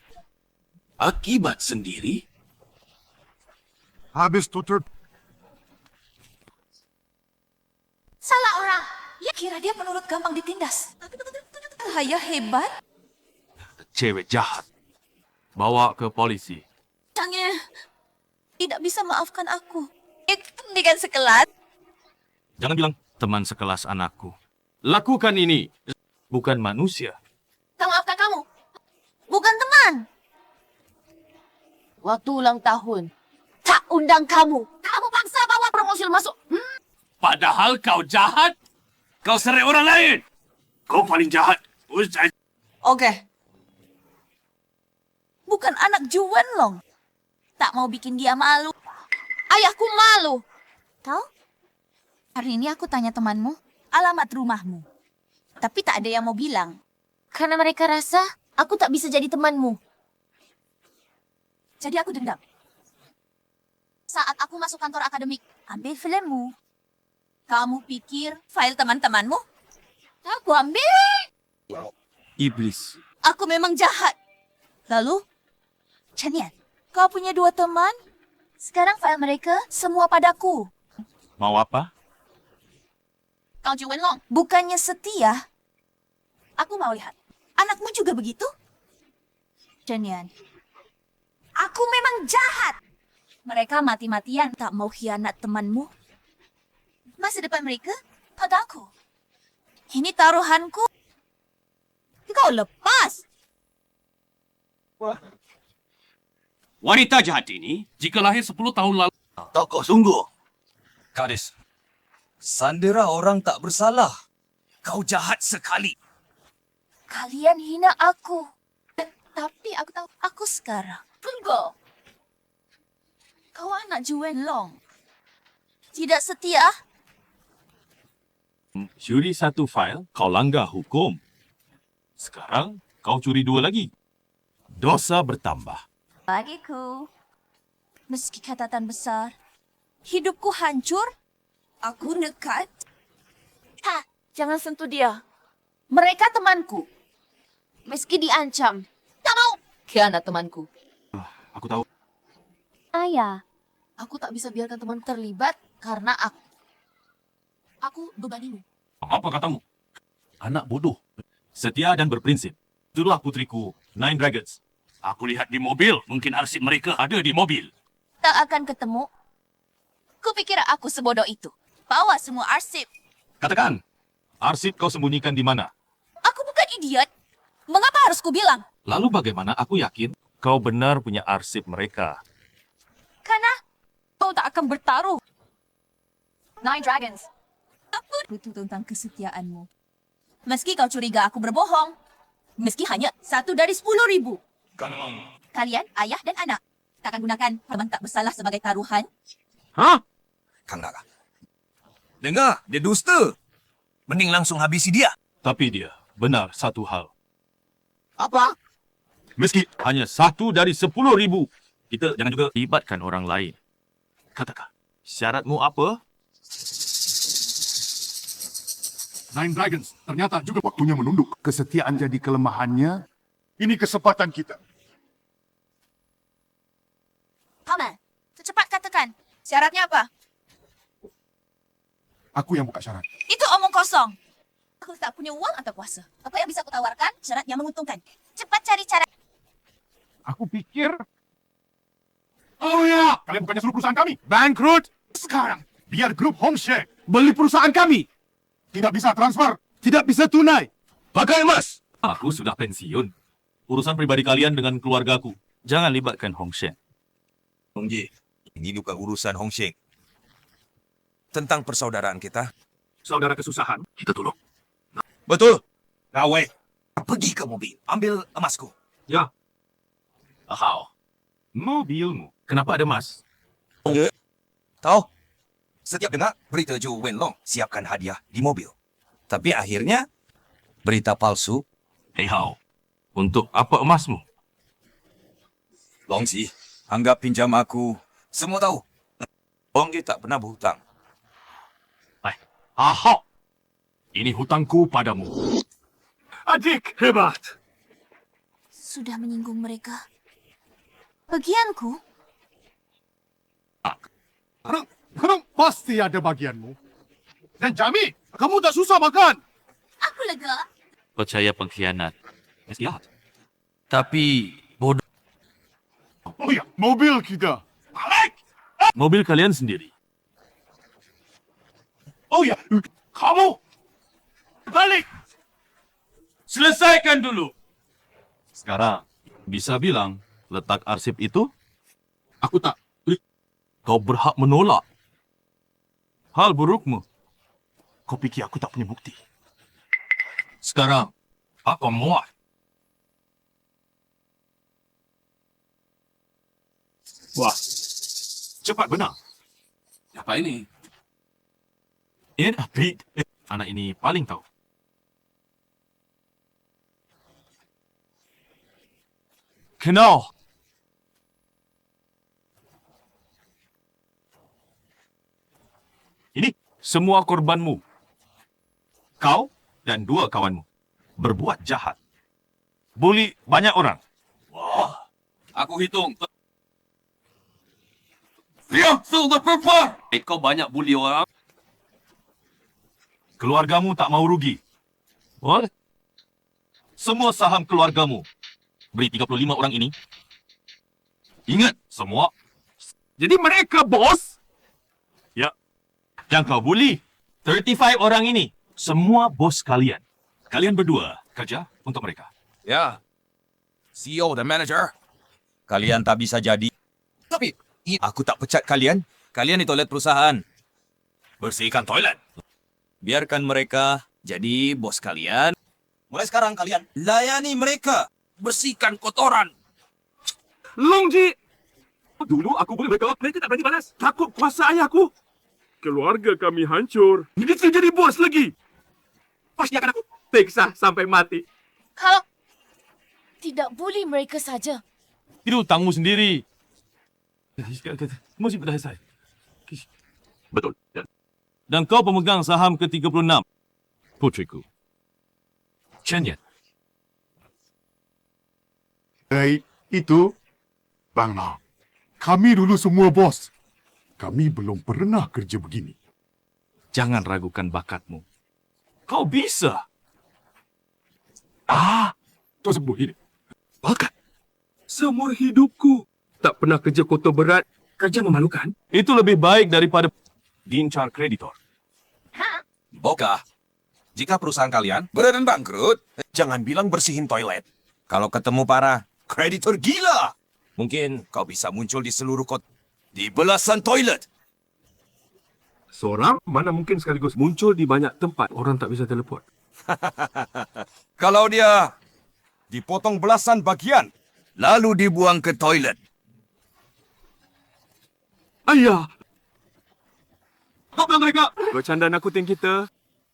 Akibat sendiri. Habis tutur. Salah orang. Ya kira dia penurut gampang ditindas. Bahaya hebat. Cewek jahat. Bawa ke polisi. Cangnya tidak bisa maafkan aku. Dengan sekelas. Jangan bilang teman sekelas anakku. Lakukan ini. Bukan manusia. Tak maafkan kamu. Bukan teman. Waktu ulang tahun. Tak undang kamu. Kamu paksa bawa promosi masuk. Padahal kau jahat. Kau serai orang lain. Kau paling jahat. Oke. Bukan anak Juan Long. Tak mau bikin dia malu. Ayahku malu. Tahu? Hari ini aku tanya temanmu alamat rumahmu. Tapi tak ada yang mau bilang. Karena mereka rasa aku tak bisa jadi temanmu. Jadi aku dendam. Saat aku masuk kantor akademik, ambil filmmu. Kamu pikir file teman-temanmu? Aku ambil. Iblis. Aku memang jahat. Lalu, Chanian, kau punya 2 teman? Sekarang file mereka semua padaku. Mau apa? Kau Juan Long, bukannya setia. Aku mau lihat. Anakmu juga begitu? Chanian, aku memang jahat. Mereka mati-matian tak mau khianat temanmu. Masa depan mereka padaku. Ini taruhanku. Kau lepas. Wanita jahat ini, jika lahir 10 tahun lalu. Tokoh sungguh. Gadis, Sandera orang tak bersalah. Kau jahat sekali. Kalian hina aku. Tapi aku tahu aku sekarang. Tunggu. Kau anak Ju Wenlong. Tidak setia? Curi satu fail, kau langgar hukum. Sekarang, kau curi 2 lagi. Dosa bertambah. Bagiku. Meski catatan besar, hidupku hancur. Aku nekat. Jangan sentuh dia. Mereka temanku. Meski diancam. Tak mau. Khianat temanku. Aku tahu. Ayah. Aku tak bisa biarkan teman terlibat karena aku bebanimu. Apa katamu? Anak bodoh. Setia dan berprinsip. Itulah putriku, Nine Dragons. Aku lihat di mobil. Mungkin arsip mereka ada di mobil. Tak akan ketemu. Kupikir aku sebodoh itu. Bawa semua arsip. Katakan, arsip kau sembunyikan di mana? Aku bukan idiot. Mengapa harus ku bilang? Lalu bagaimana aku yakin kau benar punya arsip mereka? Karena kau tak akan bertaruh. Nine Dragons. Aku butuh tentang kesetiaanmu. Meski kau curiga aku berbohong. Meski hanya 1 dari 10,000. Kalian, ayah dan anak, takkan gunakan korban tak bersalah sebagai taruhan. Hah? Kang Naga. Dengar, dia dusta. Mending langsung habisi dia. Tapi dia benar satu hal. Apa? Meski hanya 1 dari 10,000, kita jangan juga libatkan orang lain. Katakan, syaratmu apa? Nine Dragons, ternyata juga waktunya menunduk. Kesetiaan jadi kelemahannya. Ini kesempatan kita. Paman, secepat katakan. Syaratnya apa? Aku yang buka syarat. Itu omong kosong. Aku tak punya uang atau kuasa. Apa yang bisa kutawarkan? Syarat yang menguntungkan. Cepat cari cara. Aku pikir... Oh ya, kalian bukannya suruh perusahaan kami. Bangkrut. Sekarang, biar grup Homeshare beli perusahaan kami. Tidak bisa transfer. Tidak bisa tunai. Pakai emas! Aku sudah pensiun. Urusan pribadi kalian dengan keluargaku. Jangan libatkan Hong Sheng. Hong Ji, ini bukan urusan Hong Sheng. Tentang persaudaraan kita. Saudara kesusahan, kita tolong. Betul. Gawe. Pergi ke mobil. Ambil emasku. Ya. Ahau. Mobilmu. Kenapa ada emas? Tahu? Setiap dengar berita Ju Wenlong siapkan hadiah di mobil. Tapi akhirnya berita palsu. Hei Hao, untuk apa emasmu? Long Ji, anggap pinjam aku. Semua tahu. Long Ji tak pernah berhutang. Ahau. Ini hutangku padamu. Adik, hebat. Sudah menyinggung mereka. Bagianku? Kenang, pasti ada bagianmu. Dan Jami, kamu tak susah makan. Aku lega. Percaya pengkhianat. Jahat. Tapi bodoh. Oh ya, mobil kita. Mobil kalian sendiri. Oh ya, kamu. Balik! Selesaikan dulu. Sekarang, bisa bilang letak arsip itu? Aku tak. Kau berhak menolak. Hal burukmu. Kau pikir aku tak punya bukti? Sekarang, apa muat? Wah, cepat benar. Apa ini? Ini Pete. Anak ini paling tahu. Kenal. Ini semua korbanmu. Kau dan 2 kawanmu berbuat jahat. Bully banyak orang. Wah, aku hitung. Dia sudah perempuan. Kau banyak bully orang. Keluargamu tak mau rugi. What? Semua saham keluargamu. Beri 35 orang ini. Ingat, semua. Jadi mereka bos? Ya. Yang kau bully. 35 orang ini. Semua bos kalian. Kalian berdua kerja untuk mereka. Ya. CEO dan manager. Kalian tak bisa jadi. Tapi aku tak pecat kalian. Kalian itu lihat perusahaan. Bersihkan toilet. Biarkan mereka jadi bos kalian. Mulai sekarang kalian layani mereka. Bersihkan kotoran. Long Ji! Dulu aku boleh mereka tak berani balas. Takut kuasa ayahku. Keluarga kami hancur. Dia jadi bos lagi. Pasti akan aku teksa sampai mati. Kalau tidak bully mereka saja. Itu hutangmu sendiri. Mesti dah selesai. Betul. Ya. Dan kau pemegang saham ke-36. Putriku. Chen Yan. Itu Bang Long. Kami dulu semua bos. Kami belum pernah kerja begini. Jangan ragukan bakatmu. Kau bisa. Kau sebut ini. Bakat. Seumur hidupku tak pernah kerja kotor berat. Kerja memalukan. Itu lebih baik daripada gincar kreditor. Boga, jika perusahaan kalian beneran bangkrut, jangan bilang bersihin toilet. Kalau ketemu para kreditor gila, mungkin kau bisa muncul di seluruh kota. Di belasan toilet. Seorang mana mungkin sekaligus muncul di banyak tempat. Orang tak bisa teleport. Kalau dia dipotong belasan bagian, lalu dibuang ke toilet. Ayah! Apa mereka? Bercanda nakutin kita.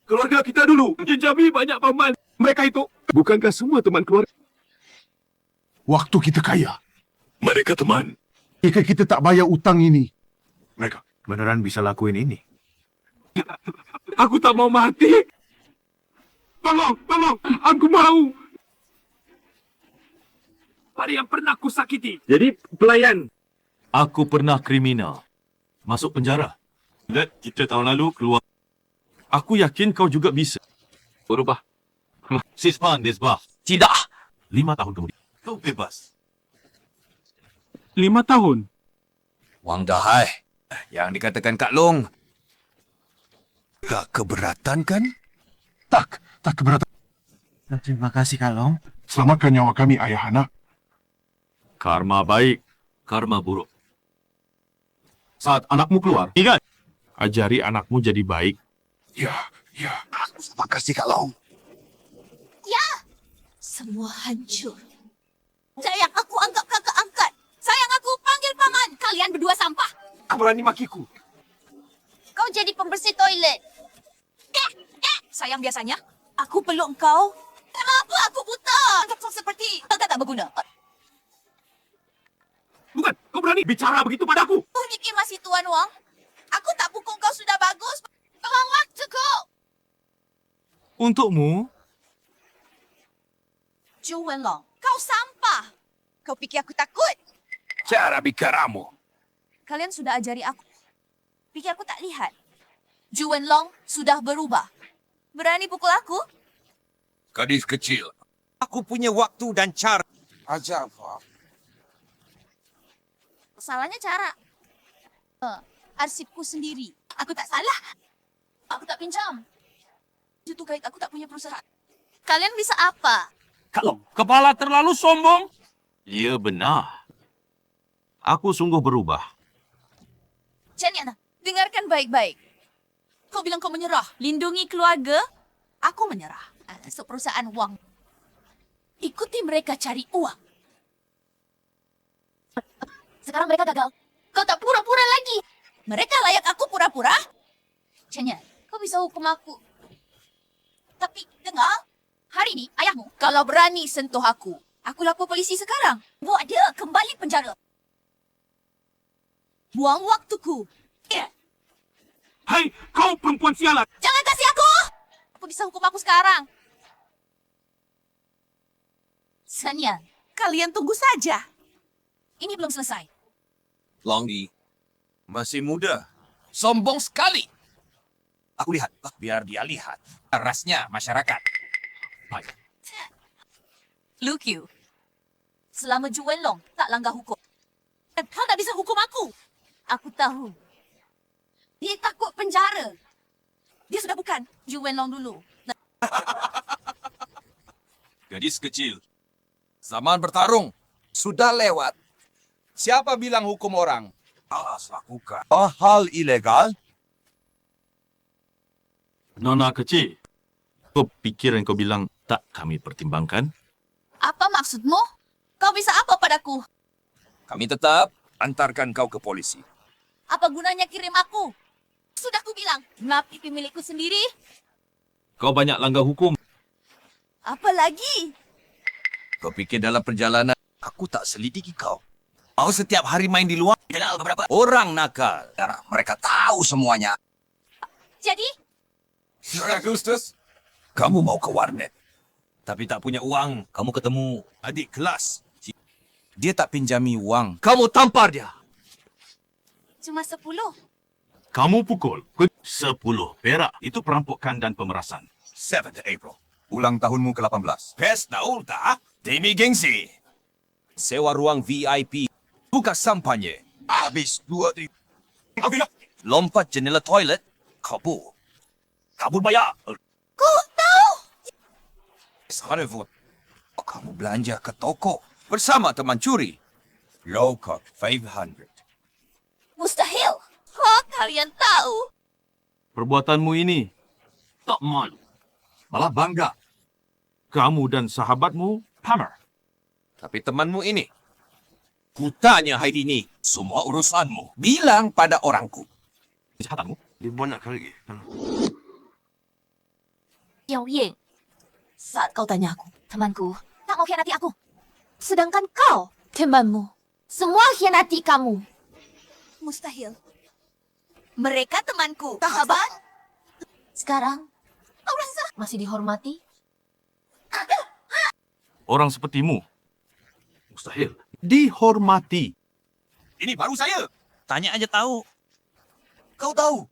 Keluarga kita dulu. Menjejami banyak paman. Mereka itu. Bukankah semua teman keluarga? Waktu kita kaya. Mereka teman. Jika kita tak bayar utang ini. Mereka. Beneran bisa lakuin ini? Aku tak mau mati. Tolong. Aku mau. Pada yang pernah aku sakiti. Jadi pelayan. Aku pernah kriminal. Masuk penjara. Dan kita tahun lalu keluar. Aku yakin kau juga bisa. Berubah. Sisman disbah. Tidak. 5 tahun kemudian. Kau bebas. 5 tahun. Wang Dahai, yang dikatakan Kak Long. Tak keberatan kan? Tak keberatan. Terima kasih, Kak Long. Selamatkan nyawa kami, ayah anak. Karma baik, karma buruk. Saat anakmu keluar, ingat, ajari anakmu jadi baik. Ya. Terima kasih, Kak Long. Semua hancur. Sayang, aku anggap kakak angkat. Sayang, aku panggil paman. Kalian berdua sampah. Kau berani makiku. Kau jadi pembersih toilet. Sayang, biasanya aku peluk kau. Kenapa aku buta? Kau seperti kakak tak berguna. Bukan. Kau berani bicara begitu padaku. Kau fikir masih Tuan Wang? Aku tak pukul kau sudah bagus. Tolong waktuku. Untukmu, Zhu Wenlong, kau sampah. Kau fikir aku takut? Cara bicaramu. Kalian sudah ajari aku. Fikir aku tak lihat. Zhu Wenlong sudah berubah. Berani pukul aku? Gadis kecil. Aku punya waktu dan cara. Ajar, Pak. Salahnya cara. Arsipku sendiri. Aku tak salah. Aku tak pinjam. Itu kait aku tak punya perusahaan. Kalian bisa apa? Kak Long, kepala terlalu sombong. Ya benar. Aku sungguh berubah. Janiana, dengarkan baik-baik. Kau bilang kau menyerah. Lindungi keluarga. Aku menyerah. Masuk perusahaan Wang. Ikuti mereka cari uang. Sekarang mereka gagal. Kau tak pura-pura lagi. Mereka layak aku pura-pura? Chanya, kau bisa hukum aku. Tapi dengar, hari ini ayahmu kalau berani sentuh aku lapor polisi sekarang. Buat dia kembali penjara. Buang waktuku. Hai, kau perempuan sialan. Jangan kasih aku! Aku bisa hukum aku sekarang. Sanya, kalian tunggu saja. Ini belum selesai. Longi, masih muda. Sombong sekali. Aku lihat. Biar dia lihat. Rasnya masyarakat. Baik. Lu Q, selama Zhu Wenlong tak langgar hukum, dan kau tak bisa hukum aku. Aku tahu. Dia takut penjara. Dia sudah bukan Zhu Wenlong dulu. Gadis kecil. Zaman bertarung sudah lewat. Siapa bilang hukum orang? Alas lakukan hal ilegal? Nona kecil. Kau pikir yang kau bilang tak kami pertimbangkan? Apa maksudmu? Kau bisa apa padaku? Kami tetap antarkan kau ke polisi. Apa gunanya kirim aku? Sudah ku bilang, napi milikku sendiri. Kau banyak langgar hukum. Apa lagi? Kau fikir dalam perjalanan aku tak selidiki kau? Kau setiap hari main di luar, kenal beberapa orang nakal. Mereka tahu semuanya. Jadi, Sir Augustus, kamu mau ke warnet. Tapi tak punya uang, kamu ketemu adik kelas. Dia tak pinjami uang. Kamu tampar dia. cuma 10. Kamu pukul 10 perak. Itu perampokan dan pemerasan. 7th April. Ulang tahunmu ke-18. Pesta ulta demi gengsi. Sewa ruang VIP. Buka sampahnya. Habis 2 Lompat jendela toilet. Kabur. Kabur bayar. Ku tahu. Harvard. Kamu belanja ke toko bersama teman curi. Low cost 500. Mustahil. Oh, kalian tahu. Perbuatanmu ini tak malu. Malah bangga. Kamu dan sahabatmu pamer. Tapi temanmu ini. Kutanya hari ini. Semua urusanmu. Bilang pada orangku. Kejahatanmu? Dia buat nak kali. Yao Ying, saat kau tanya aku, temanku, tak mau khianati aku. Sedangkan kau, temanmu, semua khianati kamu. Mustahil. Mereka temanku, sahabat. Sekarang, kau rasa masih dihormati? Orang sepertimu. Mustahil. Dihormati. Ini baru saya. Tanya aja tahu. Kau tahu.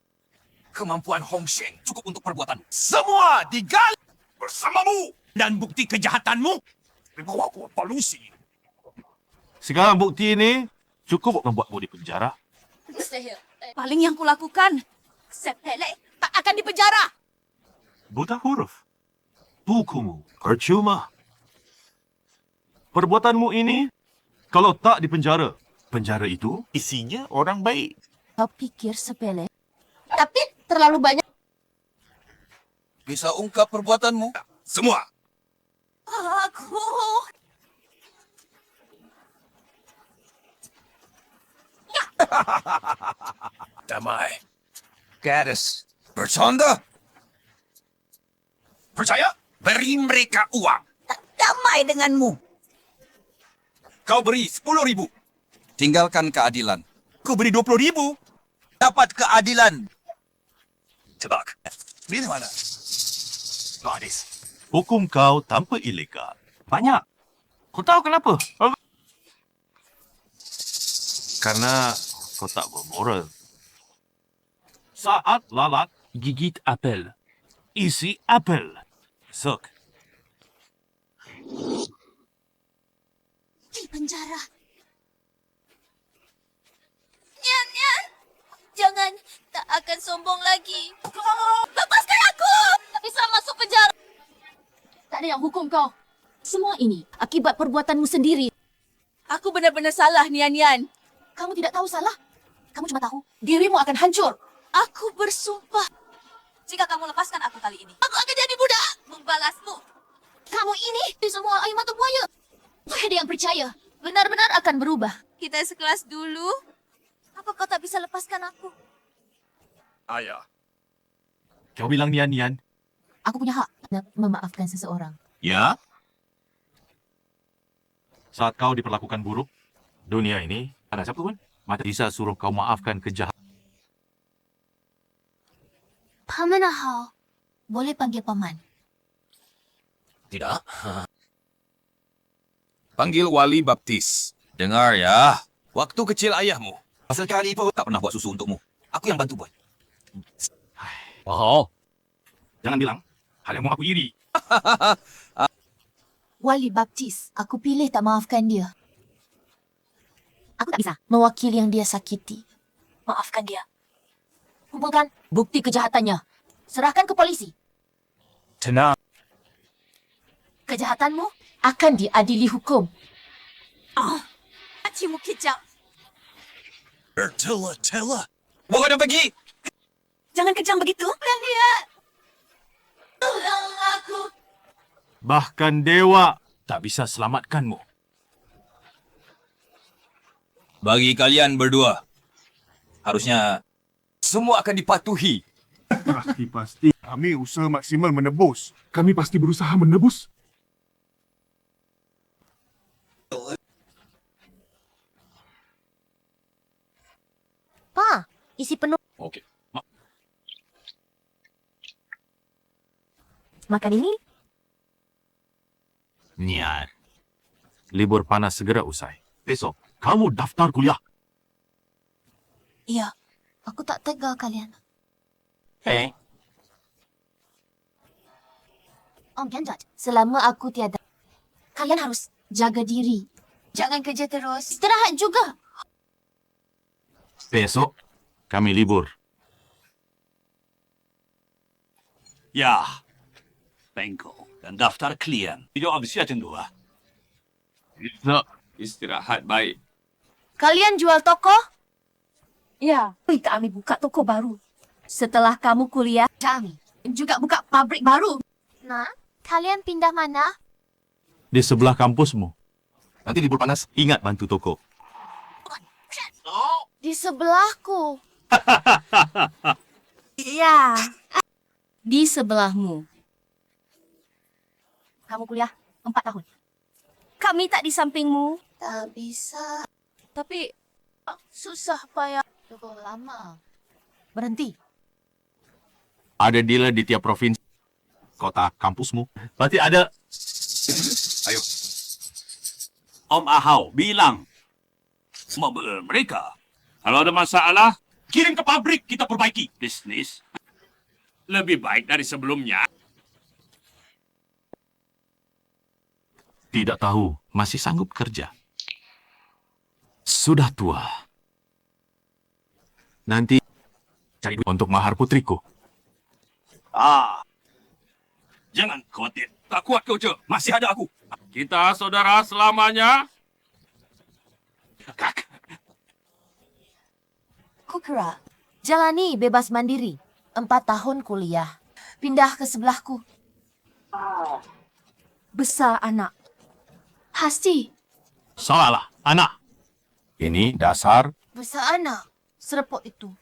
Kemampuan Hong Sheng cukup untuk perbuatan. Semua digali bersamamu. Dan bukti kejahatanmu. Dibawa ke polisi. Sekarang bukti ini cukup membuatmu di penjara. Mustahil. Paling yang kulakukan, sepele tak akan dipenjara. Buta huruf. Bukumu percuma. Perbuatanmu ini, kalau tak dipenjara, penjara itu isinya orang baik. Kau pikir sepele? Tapi terlalu banyak. Bisa ungkap perbuatanmu? Semua. Aku. Damai. Gadis. Bercanda? Percaya? Beri mereka uang. Damai denganmu. Kau beri 10,000. Tinggalkan keadilan. Kau beri 20,000. Dapat keadilan. Tebak. Di mana? Gadis, hukum kau tanpa ilegal. Banyak. Kau tahu kenapa? Karena kau tak bermoral. Saat lalat gigit apel, isi apel. Sok. Di penjara. Nyan, Nyan. Jangan. Tak akan sombong lagi. Lepaskan aku. Tak bisa masuk penjara. Tak ada yang hukum kau. Semua ini akibat perbuatanmu sendiri. Aku benar-benar salah, Nian Nian. Kamu tidak tahu salah. Kamu cuma tahu dirimu akan hancur. Aku bersumpah. Jika kamu lepaskan aku kali ini, aku akan jadi budak. Membalasmu. Kamu ini semua air mata buaya. Tak ada yang percaya. Benar-benar akan berubah. Kita sekelas dulu. Apa kau tak bisa lepaskan aku? Ayah. Kau bilang nian-nian? Aku punya hak nak memaafkan seseorang. Ya. Saat kau diperlakukan buruk, dunia ini ada siapa pun mata bisa suruh kau maafkan kejahatan. Paman Ahau. Boleh panggil paman. Tidak. Panggil wali baptis. Dengar ya. Waktu kecil ayahmu. Pasal kali pun tak pernah buat susu untukmu. Aku yang bantu buat. Oh. Jangan bilang hal yang mau aku iri. Wali baptis, aku pilih tak maafkan dia. Aku tak bisa mewakili yang dia sakiti. Maafkan dia. Kumpulkan bukti kejahatannya. Serahkan ke polisi. Tenang. Kejahatanmu akan diadili hukum. Cimu kejam. Tela. Bawa dia pergi. Jangan kejam begitu. Dan dia. Bahkan dewa tak bisa selamatkanmu. Bagi kalian berdua, harusnya semua akan dipatuhi. Pasti. Kami usaha maksimal menebus. Kami pasti berusaha menebus. Pa, isi penuh. Okey. Makan ini. Nian. Libur panas segera usai. Besok, kamu daftar kuliah. Ya, aku tak tega kalian. Om Ganjat, selama aku tiada, kalian harus jaga diri. Jangan kerja terus. Istirahat juga. Besok, kami libur. Ya. Bengkok dan daftar klien. Video habis ya macam tu lah. Istirahat baik. Kalian jual toko? Ya, kami buka toko baru. Setelah kamu kuliah, kami juga buka pabrik baru. Nah, kalian pindah mana? Di sebelah kampusmu. Nanti libur panas, Ingat bantu toko. Di sebelahku. Iya. Di sebelahmu. Kamu kuliah 4 tahun. Kami tak di sampingmu. Tak bisa. Tapi Susah payah. Cukup lama. Berhenti. Ada dealer di tiap provinsi. Kota kampusmu. Berarti ada... ayo. Om Ahau bilang semua mereka kalau ada masalah kirim ke pabrik kita perbaiki. Bisnis lebih baik dari sebelumnya. Tidak tahu, masih sanggup kerja. Sudah tua. Nanti cari duit untuk mahar putriku. Jangan khawatir. Tak kuat kau je. Masih ada aku. Kita saudara selamanya. Kukira, jalani bebas mandiri. 4 tahun kuliah. Pindah ke sebelahku. Besar anak. Hasti. Salah, anak. Ini dasar Besar anak. Serepot itu.